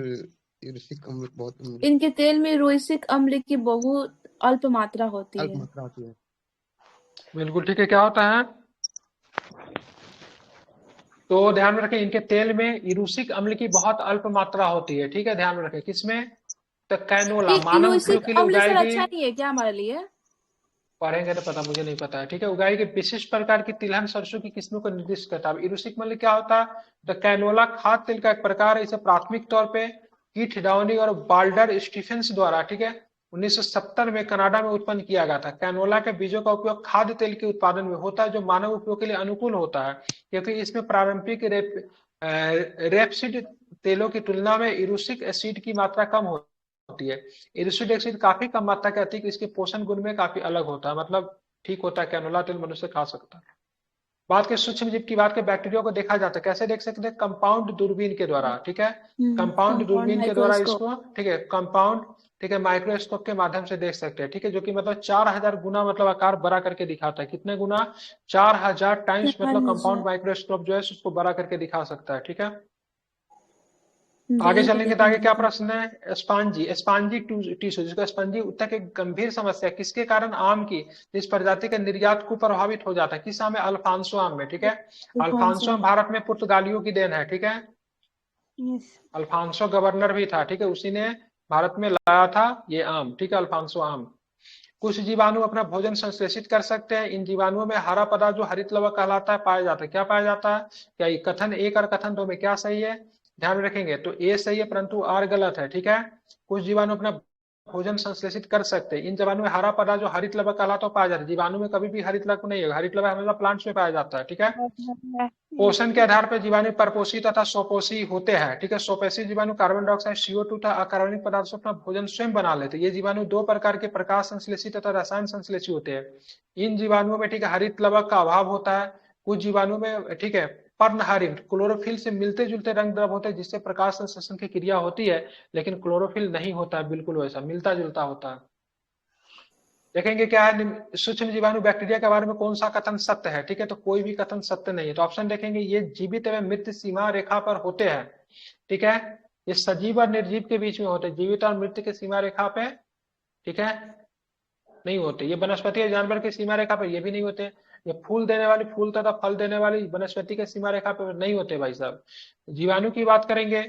यूरिक अम्ल बहुत, इनके तेल में यूरिक अम्ल की बहुत अल्प मात्रा होती है। बिल्कुल ठीक है, क्या होता है? तो ध्यान में रखें, इनके तेल में यूरिक अम्ल की बहुत अल्प मात्रा होती है। ठीक है, ध्यान में रखें, किसमें? तो कैनोला मानव उपयोग के लिए उगाई गई, अच्छा नहीं है क्या हमारे लिए? पढ़ेंगे तो पता, मुझे नहीं पता है। ठीक है, उगाई गई विशिष्ट प्रकार की तिलहन सरसों की किस्मों को निर्दिष्ट करता है। यूरिक अम्ल क्या होता है? तो कैनोला खाद्य तेल का एक प्रकार है। इसे प्राथमिक तौर पे कीथ डाउनिंग और बाल्डर स्टीफेंस द्वारा, ठीक है, 1970 में कनाडा में उत्पन्न किया गया था। कैनोला के बीजों का उपयोग खाद्य तेल के उत्पादन में होता है, जो मानव उपयोग के लिए अनुकूल होता है, क्योंकि इसमें प्रारंभिक रेपसीड तेलों की तुलना में यूरिक एसिड की मात्रा कम होती है। यूरिक एसिड काफी कम मात्रा के अतिरिक्त इसके पोषण गुण में काफी अलग होता है, मतलब ठीक होता है। कैनोला तेल मनुष्य खा सकता है। बात के सूक्ष्म जीव की बात के बैक्टीरिया को देखा जाता है, कैसे देख सकते हैं? कंपाउंड दूरबीन के द्वारा। ठीक है, कंपाउंड दूरबीन के द्वारा इसको, ठीक है, कंपाउंड, ठीक है, माइक्रोस्कोप के माध्यम से देख सकते हैं, ठीक है, जो कि मतलब 4000 गुना मतलब आकार बड़ा करके दिखाता है। कितने गुना? 4000 टाइम्स मतलब कंपाउंड 4000। माइक्रोस्कोप जो है उसको बड़ा करके दिखा सकता है। ठीक है, जी आगे ये तो चलेंगे तो आगे देखेंगे क्या फिर। प्रश्न है? स्पांजी, स्पांजी टिश्यू, जिसको स्पंजी उत्तक एक गंभीर समस्या है। किसके कारण? आम की इस प्रजाति का निर्यात को प्रभावित हो जाता है। किस आम में? अल्फांसो आम में। ठीक है, अल्फांसो। अल्फांसो आम भारत में पुर्तगालियों की देन है। ठीक है, यस। अल्फांसो गवर्नर भी था। ठीक है, उसी ने भारत में लाया था ये आम। ठीक है, अल्फांसो आम। कुछ जीवाणु अपना भोजन संश्लेषित कर सकते हैं। इन जीवाणुओं में हरा पदार्थ जो हरित लवक कहलाता है पाया जाता है। क्या पाया जाता है? क्या ये कथन एक और कथन दो में क्या सही है? ध्यान में रखेंगे तो ए सही है परंतु आर गलत है। ठीक है, कुछ जीवाणु अपना भोजन संश्लेषित कर सकते हैं। इन जीवाणु में हरा पदार्थ जो हरित लवक कहलाता है पाया जाता है। जीवाणु में कभी भी हरित लवक नहीं है, हरित लवक हमेशा प्लांट्स में पाया जाता है। ठीक है, पोषण के आधार पर जीवाणु परपोषी तथा स्वपोषी होते हैं। ठीक है, स्वपोषी जीवाणु कार्बन डाइऑक्साइड, CO2 तथा अकार्बनिक पदार्थ से अपना भोजन स्वयं बना लेते हैं। ये जीवाणु दो प्रकार के प्रकाश संश्लेषी तथा रसायन संश्लेषी होते हैं। इन जीवाणुओं में ठीक है हरित लवक का अभाव होता है। कुछ जीवाणु में ठीक है पर्णहरित क्लोरोफिल से मिलते जुलते रंग द्रव होते हैं जिससे प्रकाश संश्लेषण की क्रिया होती है, लेकिन क्लोरोफिल नहीं होता है, बिल्कुल वैसा मिलता जुलता होता है। देखेंगे क्या है सूक्ष्म जीवाणु बैक्टीरिया के बारे में कौन सा कथन सत्य है? ठीक है, तो कोई भी कथन सत्य नहीं है। तो ऑप्शन देखेंगे ये जीवित एवं मृत सीमा रेखा पर होते हैं। ठीक है, ये सजीव और निर्जीव के बीच में होते हैं, जीवित और मृत के सीमा रेखा पे ठीक है नहीं होते। ये वनस्पति और जानवर की सीमा रेखा पर ये भी नहीं होते। ये फूल देने वाली, फूल तथा फल देने वाली वनस्पति के सीमा रेखा पर नहीं होते भाई साहब। जीवाणु की बात करेंगे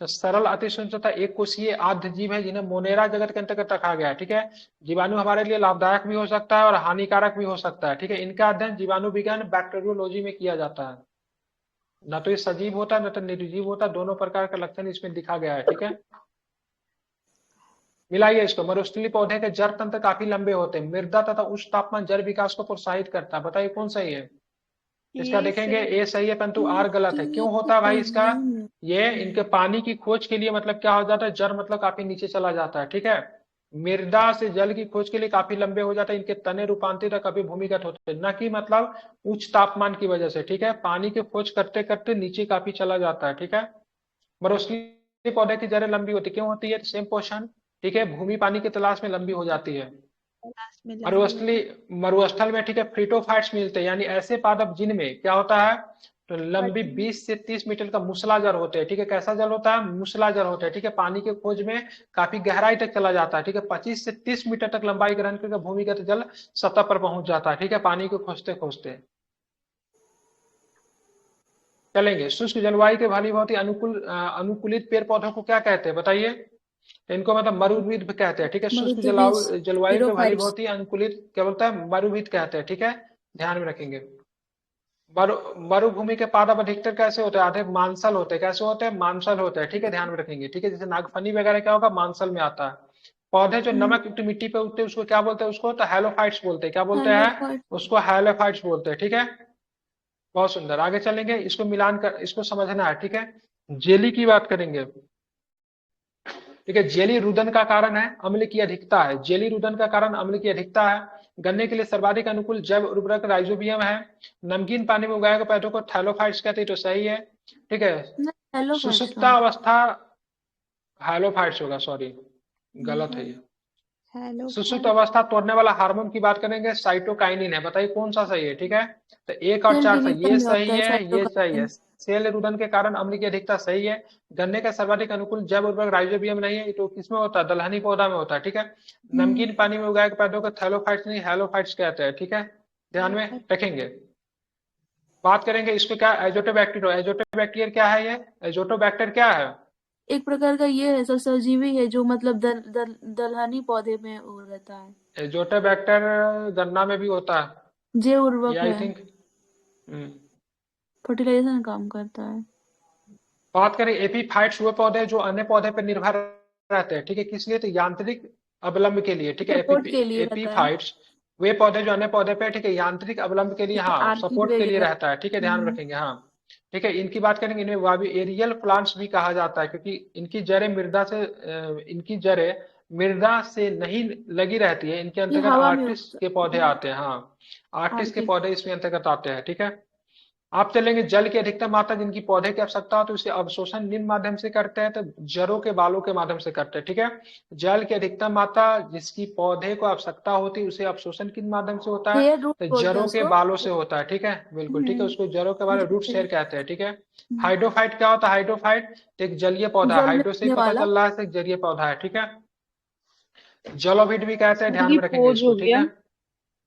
तो सरल अतिसूक्ष्म तथा एक कोशीय आद्य जीव है जिन्हें मोनेरा जगत के अंतर्गत रखा गया है। ठीक है, जीवाणु हमारे लिए लाभदायक भी हो सकता है और हानिकारक भी हो सकता है। ठीक है, इनका अध्ययन जीवाणु विज्ञान बैक्टीरियोलॉजी में किया जाता है। न तो ये सजीव होता है न तो निर्जीव होता, दोनों प्रकार का लक्षण इसमें दिखा गया है। ठीक है, मिलाइए इसको। मरुस्थलीय पौधे के जड़ तंत्र काफी लंबे होते हैं। मृदा तथा उच्च तापमान जड़ विकास को प्रोत्साहित करता है। बताइए कौन सही है? इसका देखेंगे ए सही है परंतु आर गलत है। क्यों होता है भाई इसका? ये इनके पानी की खोज के लिए मतलब क्या हो जाता है, जड़ मतलब काफी नीचे चला जाता है। ठीक है, मृदा से जल की खोज के लिए काफी लंबे हो जाते हैं। इनके तने रूपांतरित कभी भूमिगत होते हैं, न कि मतलब उच्च तापमान की वजह से। ठीक है, पानी की खोज करते करते नीचे काफी चला जाता है। ठीक है, मरुस्थलीय पौधे की जड़ें लंबी होती क्यों होती है? सेम पोषण। ठीक है, भूमि पानी की तलाश में लंबी हो जाती है। मरुस्थल में ठीक है फ्रिटोफाइट्स मिलते हैं, यानी ऐसे पादप जिनमें क्या होता है तो लंबी 20 से 30 मीटर का मूसला जल होते हैं। ठीक है, कैसा जल होता है? मूसला जल होता है। ठीक है, पानी के खोज में काफी गहराई तक चला जाता है। ठीक है, 25 से 30 मीटर तक लंबाई ग्रहण करके भूमिगत जल सतह पर पहुंच जाता है। ठीक है, पानी को खोजते खोजते चलेंगे। शुष्क जलवायु के भाली बहुत ही अनुकूलित पेड़ पौधों को क्या कहते हैं? बताइए। इनको मतलब मरुभूमि भी कहते हैं। ठीक है, शुष्क जलवायु के भाली बहुत ही अनुकूलित क्या बोलता है? मरुभूमि कहते हैं। ठीक है, ध्यान में रखेंगे। मरुभूमि के पादप अधिकतर कैसे होते हैं? आधे मांसल होते हैं। कैसे होते हैं? मांसल होते हैं। ठीक है, ध्यान में रखेंगे। ठीक है, जैसे नागफनी वगैरह क्या होगा? मांसल में आता है। पौधे जो नमक युक्त मिट्टी पे उगते हैं उसको क्या बोलते हैं? उसको तो हैलोफाइट्स बोलते हैं। क्या बोलते हैं? उसको हैलोफाइट्स बोलते हैं। ठीक है, बहुत सुंदर। आगे चलेंगे, इसको मिलान कर इसको समझना है। ठीक है, जेली की बात करेंगे। ठीक है, जेली रुदन का कारण है अम्ल की अधिकता है। जेली रुदन का कारण अम्ल की अधिकता है। गन्ने के लिए सर्वाधिक अनुकूल जैव उर्वरक राइजोबियम है। नमकीन पानी में उगाए गए पौधों को थैलोफाइट्स कहते हैं, तो सही है। ठीक है, सुषुप्ता अवस्था हैलोफाइट्स होगा, सॉरी गलत है ये। सुषुप्त अवस्था तोड़ने वाला हार्मोन की बात करेंगे, साइटोकाइनिन है। बताइए कौन सा सही है? ठीक है, तो 1 और 4 सही, ये सही है, ये सही है। सेल रुदन के कारण अम्ल की अधिकता सही है। गन्ने का सर्वाधिक अनुकूल जैव उर्वरक राइजोबियम नहीं है, तो किसमें होता है? दलहनी पौधा में होता है। ठीक है, नमकीन पानी में उगाए पौधों को थैलोफाइट्स नहीं हैलोफाइट्स कहते हैं। ठीक है, ध्यान में रखेंगे। बात करेंगे इसको क्या एजोटोबैक्टीरिया। एजोटोबैक्टीरिया क्या है? ये एजोटोबैक्टर क्या है? एक प्रकार का ये है सजीवी है जो मतलब दलहनी पौधे में रहता है। एजोटोबैक्टर गन्ना में भी होता है। जैव उर्वरक आई है, थिंक फर्टिलाइजेशन काम करता है। बात करें एपीफाइट्स, वो पौधे जो अन्य पौधे पर निर्भर रहते हैं। ठीक है, किस लिए? तो यांत्रिक अवलंब के लिए। ठीक है, सपोर्ट के लिए रहता है। एपीफाइट्स वे पौधे जो अन्य पौधे पे ठीक है यांत्रिक अवलंब के लिए, हाँ सपोर्ट के लिए रहता है। ठीक है, ध्यान रखेंगे। हाँ ठीक है, इनकी बात करेंगे, इन्हें वायु एरियल प्लांट्स भी कहा जाता है क्योंकि इनकी जड़ें मृदा से नहीं लगी रहती है। इनके अंतर्गत आर्टिस के पौधे आते हैं। हाँ, आर्टिस के पौधे इसमें अंतर्गत आते हैं। ठीक है, आप चलेंगे जल की अधिकतम मात्रा जिनकी पौधे की आवश्यकता हो तो उसे अवशोषण निम्न माध्यम से करते हैं, तो जड़ों के बालों के माध्यम से करते हैं। ठीक है, जल की अधिकतम मात्रा जिसकी पौधे को आवश्यकता होती है उसे अवशोषण किस माध्यम से होता है, हेयर रूट तो बोलते हैं जड़ों के उसको। बालों से होता है। ठीक है, बिल्कुल ठीक है, उसको जड़ों के बारे रूट शेयर कहते हैं। ठीक है, हाइड्रोफाइट क्या होता है, हाइड्रोफाइट एक जलीय पौधा है, जल में हाइड्रो से ही रहने पता वाला। चल रहा है एक जलीय पौधा है। ठीक है, जलोभिट भी कहते हैं, सर ध्यान ये में रखेंगे पोज इसको। हो ठीक गया। है,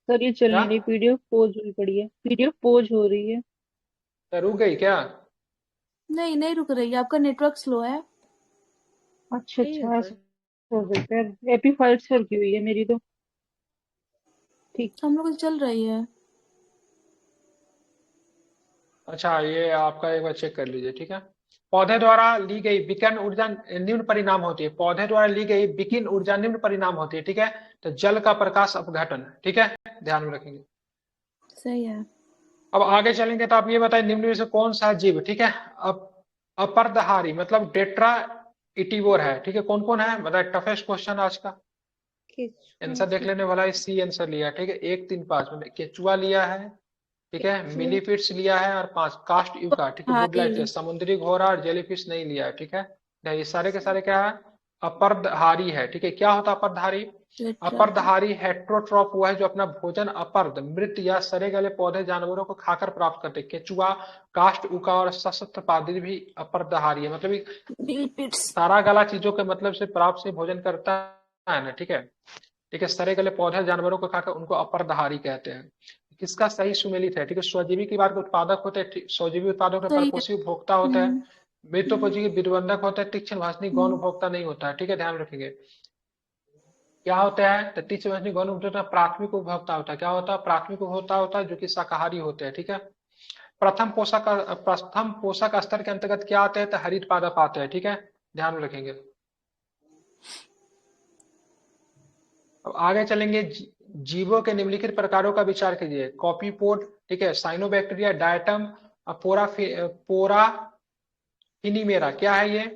सर ये चल क्या नहीं रही, पीडीएफ पोज हुई पड़ी है, पीडीएफ पोज हो रही है। रुक गई क्या? नहीं नहीं रुक रही है, आपका नेटवर्क स्लो है। अच्छा अच्छा, ऐसा हो सकता है, एपी फाइल से रखी हुई है मेरी तो। ठीक। हम लोग चल रही है। अच्छा, ये आपका एक बार चेक कर लीजिए। ठीक है, पौधे द्वारा ली गई विकिरण ऊर्जा निम्न परिणाम होती है, पौधे द्वारा ली गई विकिरण ऊर्जा निम्न परिणाम होती है। ठीक है, तो जल का प्रकाश अपघटन। ठीक है, ध्यान में रखेंगे। सही है। अब आगे चलेंगे तो आप ये बताएं निम्न में से कौन सा जीव, ठीक है, अब अपर्दहारी मतलब डेट्रा इटिवोर है। ठीक है, कौन कौन है बताए, टफेस्ट क्वेश्चन आज का। आंसर देख लेने वाला है, सी आंसर लिया। ठीक है, 1 3 5 मतलब केचुआ लिया है, ठीक है, मिलीफिट्स लिया है, और 5 कास्ट यूका। ठीक है, वुड लाइट समुद्री घोड़ा और जेलीफिश नहीं लिया है। ठीक है, ये सारे के सारे क्या है, अपर्दहारी है। ठीक है, क्या होता है अपर्दहारी? अपर्दहारी हेट्रोट्रॉप हुआ है जो अपना भोजन अपर्द मृत या सड़े गले पौधे जानवरों को खाकर प्राप्त करते हैं। केचुआ, काष्ठ उका और सशस्त्र पादरी भी अपर्दहारी है, मतलब सारा गला चीजों के मतलब से प्राप्त से भोजन करता है ना। ठीक है, ठीक है, सड़े गले पौधे जानवरों को खाकर उनको अपर्दहारी कहते हैं। किसका सही सुमेलित है? ठीक है, स्वजीवी की बात उत्पादक होते हैं, स्वजीवी उत्पादक में परपोषी उपभोक्ता होता है, मृतोपजीवी विध्वंसक होता है, तीक्ष्ण भाषणी गौण उपभोक्ता नहीं होता है। ठीक है, ध्यान रखेंगे क्या होता है, तो तीक्ष्ण भाषणी गौण उपभोक्ता प्राथमिक उपभोक्ता होता है। क्या होता है? प्राथमिक उपभोक्ता होता है जो कि शाकाहारी होते हैं। ठीक है, प्रथम पोषक स्तर के अंतर्गत क्या आते हैं, तो हरित पादप आते हैं। ठीक है, ध्यान में रखेंगे। अब आगे चलेंगे, जीवों के निम्नलिखित प्रकारों का विचार कीजिए। कॉपीपोड, ठीक है, साइनोबैक्टीरिया, डायटम, पोरा फिनीमेरा, क्या है ये?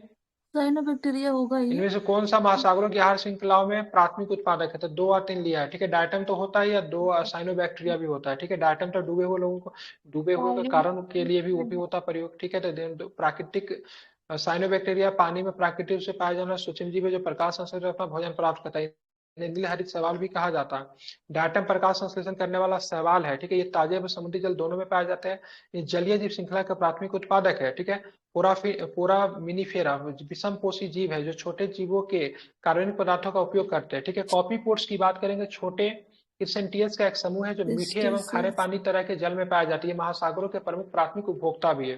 साइनोबैक्टीरिया होगा ही। इनमें से कौन सा महासागरों की आहार श्रृंखलाओं में प्राथमिक उत्पादक है? तो 2 और 3 लिया है। ठीक है, डायटम तो होता है या 2 साइनोबैक्टीरिया भी होता है। ठीक है, डायटम तो डूबे हुए लोगों को, डूबे हुए के कारण के लिए भी वो भी होता है प्रयोग। ठीक है, तो प्राकृतिक साइनोबैक्टीरिया पानी में प्राकृतिक रूप से पाया जाना सूक्ष्म जीव है जो प्रकाश संश्लेषण अपना भोजन प्राप्त करता है, नील हरित शैवाल भी कहा जाता है। डायटम प्रकाश संश्लेषण करने वाला शैवाल है। ठीक है, ये ताजे व समुद्री जल दोनों में पाए जाते हैं, ये जलीय जीव श्रृंखला का प्राथमिक उत्पादक है। ठीक है, पूरा मिनीफेरा विषम पोषी जीव है जो छोटे जीवों के कार्बनिक पदार्थों का उपयोग करते हैं। ठीक है, कॉपी पोर्ट्स की बात करेंगे, छोटे क्रिसेंटियस का एक समूह है जो मीठे एवं खारे पानी तरह के जल में पाया जाती है, महासागरों के प्रमुख प्राथमिक उपभोक्ता भी है।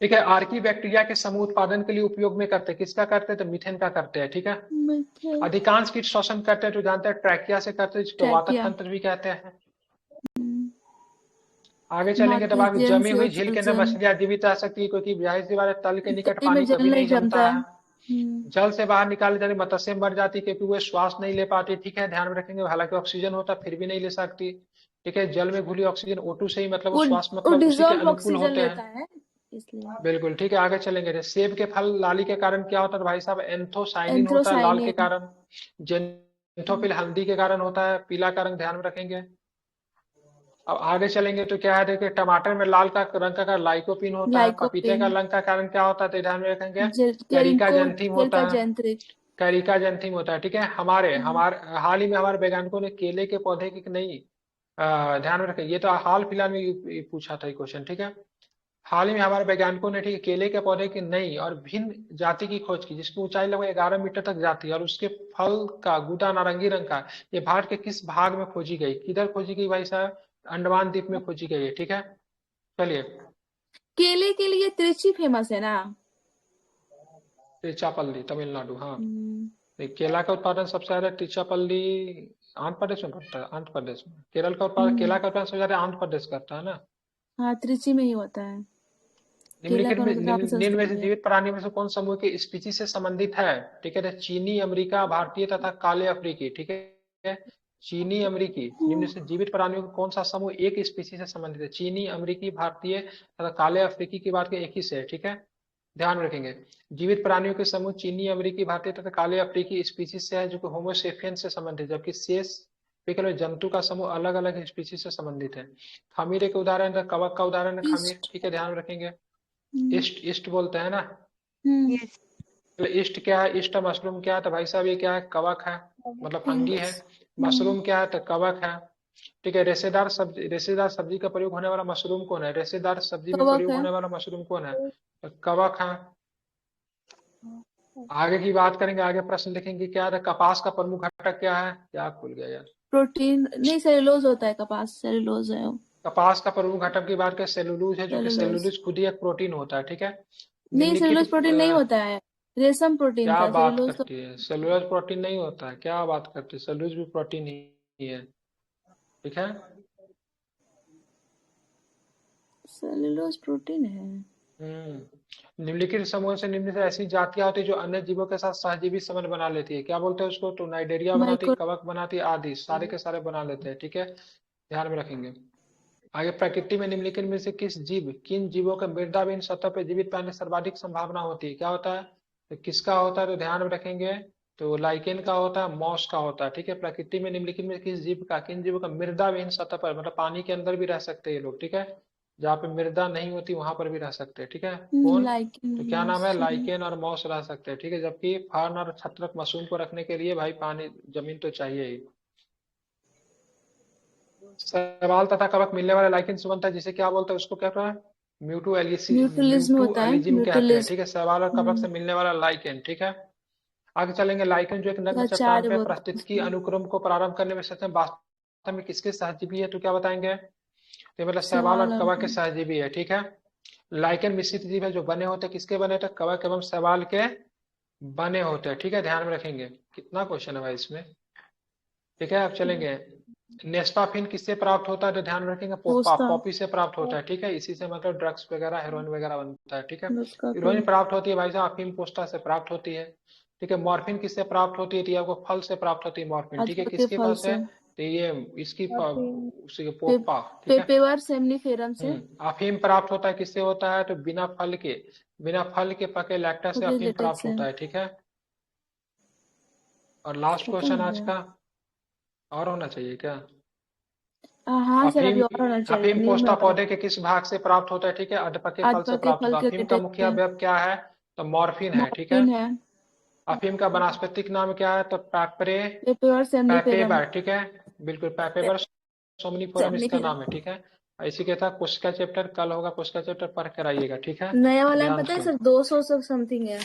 ठीक है, आर्की बैक्टीरिया के समूह उत्पादन के लिए उपयोग में करते हैं, किसका करते हैं, तो मीथेन का करते हैं। ठीक है, अधिकांश कीट श्वसन करते हैं, तो जानते हैं ट्रैकिया से करते हैं, जिसको वातक तंत्र भी कहते हैं। आगे चलेंगे तब आगे, जमी हुई झील के अंदर मछलियां जीवित रह सकती है क्योंकि जाहिर सी बात है तल के निकट पानी कभी नहीं जमता है। जल से बाहर निकाले जाने मत्स्य मर जाती क्योंकि वो श्वास नहीं ले पाती। ठीक है, ध्यान में रखेंगे, हालांकि ऑक्सीजन होता फिर भी नहीं ले सकती। ठीक है, जल में घुली ऑक्सीजन O2 से ही मतलब वो श्वास मतलब उसी के अनुकूल होते हैं, इसलिए। बिल्कुल ठीक है। आगे चलेंगे, सेब के फल लाली के कारण क्या होता है भाई साहब, एंथोसाइनिन होता है लाल के कारण, जेंथोफिल हल्दी के कारण होता है पीला का रंग, ध्यान में रखेंगे। अब आगे चलेंगे तो क्या है, देखिए टमाटर में लाल का रंग का लाइकोपिन होता है, पपीते का रंग का कारण क्या होता है, तो ध्यान में रखेंगे कैरिका जेंथिम होता है, कैरिका जेंथिम होता है। ठीक है, हमारे हाल ही में हमारे वैज्ञानिकों ने केले के पौधे की नहीं, ध्यान में रखें, ये तो हाल फिलहाल में पूछा था ये क्वेश्चन। ठीक है, हाल ही में हमारे वैज्ञानिकों ने ठीक है केले के पौधे की नई और भिन्न जाति की खोज की जिसकी ऊंचाई लगभग 11 मीटर तक जाती है और उसके फल का गूदा नारंगी रंग का। ये भारत के किस भाग में खोजी गई, किधर खोजी गई भाई साहब, अंडमान द्वीप में खोजी गई है। ठीक है, चलिए, केले के लिए त्रिची फेमस है ना, तिरुचिरापल्ली तमिलनाडु। हाँ, केला का उत्पादन सबसे ज्यादा तिरुचिरापल्ली आंध्र प्रदेश में करता है, आंध्र प्रदेश में। केरल का उत्पादन, केला का उत्पादन सबसे ज्यादा आंध्र प्रदेश करता है ना। हाँ, त्रिची में ही होता है। निम्न में से जीवित प्राणी में से कौन समूह की स्पीशीज से संबंधित है? ठीक है, चीनी, अमेरिका, भारतीय तथा काले अफ्रीकी। ठीक है, चीनी, अमेरिकी, निम्न से जीवित प्राणियों का कौन सा समूह एक स्पीशीज से संबंधित है? चीनी, अमेरिकी, भारतीय तथा काले अफ्रीकी की बात एक ही से है। ठीक है, ध्यान रखेंगे, जीवित प्राणियों के समूह चीनी, अमेरिकी, भारतीय तथा काले अफ्रीकी स्पीशीज से है जो कि होमोसेपियन से संबंधित, जबकि शेष है, जंतु का समूह अलग अलग स्पीशीज से संबंधित है। खमीरे के उदाहरण है, कवक का उदाहरण है खमीर, ईस्ट। ठीक है, ध्यान रखेंगे। हम्म, ईस्ट, ईस्ट बोलते हैं ना। यस तो ईस्ट क्या है, ईस्ट मशरूम क्या है, तो भाई साहब ये क्या है, कवक है, मतलब फंगी है। मशरूम क्या है, तो कवक है, ठीक है। रेशेदार सब्जी का प्रयोग होने वाला मशरूम कौन है, रेशेदार सब्जी में कवक प्रयोग है। होने वाला मशरूम कौन है, तो कवक है। आगे की बात करेंगे, आगे प्रश्न लिखेंगे क्या है, कपास का प्रमुख घटक क्या है, क्या खुल गया यार, प्रोटीन नहीं, सेलुलोज होता है, कपास सेलुलोज है वो। कपास का प्रमुख घटक की बात करें सेलुलोज है, जो कि सेलुलोज सेलुलोज खुद ही एक प्रोटीन होता है, ठीक है। नहीं, सेलुलोज प्रोटीन नहीं निम्नलिखित होता है, रेशम प्रोटीन क्या था बात सेलुलोज तो। करती है, सेलुलोज प्रोटीन नहीं होता है, क्या बात करती है, सेलुलोज भी प्रोटीन ही है, ठीक है। सेलुलोज प्रोटीन है। निम्नलिखित समूह से निम्न से ऐसी जातियां होती है जो अन्य जीवों के साथ सहजीवी संबंध बना लेती है, क्या बोलते हैं उसको, तो नाइडेरिया बनाती है, माइक्रो कवक बनाती है, आदि सारे के सारे बना लेते हैं, ठीक है, ध्यान में रखेंगे। आगे, प्रकृति में निम्नलिखित में से किन जीवों के मृदाविहीन सतह पर जीवित पाने की सर्वाधिक संभावना होती है, क्या होता है, तो किसका होता है, तो ध्यान में रखेंगे, तो लाइकेन का होता है, मॉस का होता है, ठीक है। प्रकृति में निम्नलिखित में किन जीवों का मृदाविहीन सतह पर, मतलब पानी के अंदर भी रह सकते हैं ये लोग, ठीक है, जहाँ पे मृदा नहीं होती वहां पर भी रह सकते हैं, ठीक है। कौन, तो क्या नाम है, लाइकेन और मॉस रह सकते हैं, ठीक है। जबकि फर्न और छत्रक मशरूम को रखने के लिए भाई पानी जमीन तो चाहिए ही। शैवाल तथा कवक मिलने वाला लाइकेन सुगंध है, जिसे क्या बोलते हैं, उसको क्या कहते हैं, म्यूटुलिज्म होता है, म्यूटुअलिज्म कहते हैं, म्यूटुलिज्म। ठीक है, शैवाल और कवक से मिलने वाला लाइकेन, ठीक है। आगे चलेंगे, लाइकेन जो एक नग्न चट्टान आचार्य पे बोलते हैं पारिस्थितिकी उसको। अनुक्रम को प्रारंभ करने में सक्षम, वास्तव में किसके सहजीवी है, तो क्या बताएंगे, तो मतलब शैवाल सवाल और और कवक के सहजीवी है, ठीक है। लाइकेन मिश्रित जीव है जो बने होते हैं, किसके बने होते हैं, कवक एवं शैवाल के बने होते हैं, ठीक है, ध्यान में रखेंगे। कितना क्वेश्चन है भाई इसमें, ठीक है। अब चलेंगे, नेस्टाफिन किससे प्राप्त होता है, तो ध्यान रखेंगे, पोस्ता पॉपी से प्राप्त होता है, ठीक है। इसी से मतलब ड्रग्स वगैरह, हेरोइन वगैरह बनता है, ठीक है। उसका हेरोइन प्राप्त होती है भाई साहब, अफीम पोस्ता से प्राप्त होती है, ठीक है। मॉर्फिन किससे प्राप्त होती है, तो ये आपको फल से प्राप्त होती है मॉर्फिन, ठीक है। अजगर के किसके फल फल से, से। तो ये इसकी उसी पे, पोपा, ठीक है। पेपेवर सेमनीफेरम से। अफीम प्राप्त होता है किससे होता है, तो बिना फल के पके लैक्टस से ओके, अफीम लेटेक्स प्राप्त से। होता है, ठीक है। और लास्ट खत्म क्वेश्चन हो आज गया। का, और होना चाहिए क्या, हाँ सर, अफीम अभी और होना चाहिए, अफीम न्यू में पोस्ता और पौधे के किस भाग से प्राप्त होता है, ठीक है, अधपके फल से अधपके प्राप्त फल होता है। के अफीम का लेटेक्स मुख्य से। अवयव क्या है, तो मॉर्फिन है, ठीक है। मॉर्फिन है। अफीम का वनस्पतिक नाम क्या है, तो पेपेवर सेमनीफेरम। पैपेबर, ठीक है, बिल्कुल, पैपेबर सोमनिफोरम इसका सेमनीफेरम। नाम है, ठीक है। इसी के साथ कुछ का चैप्टर कल होगा, कुछ का चैप्टर पढ़ कर आइएगा, ठीक है, नया वाला में ध्यान पता है से। सर, 200 सब समथिंग है।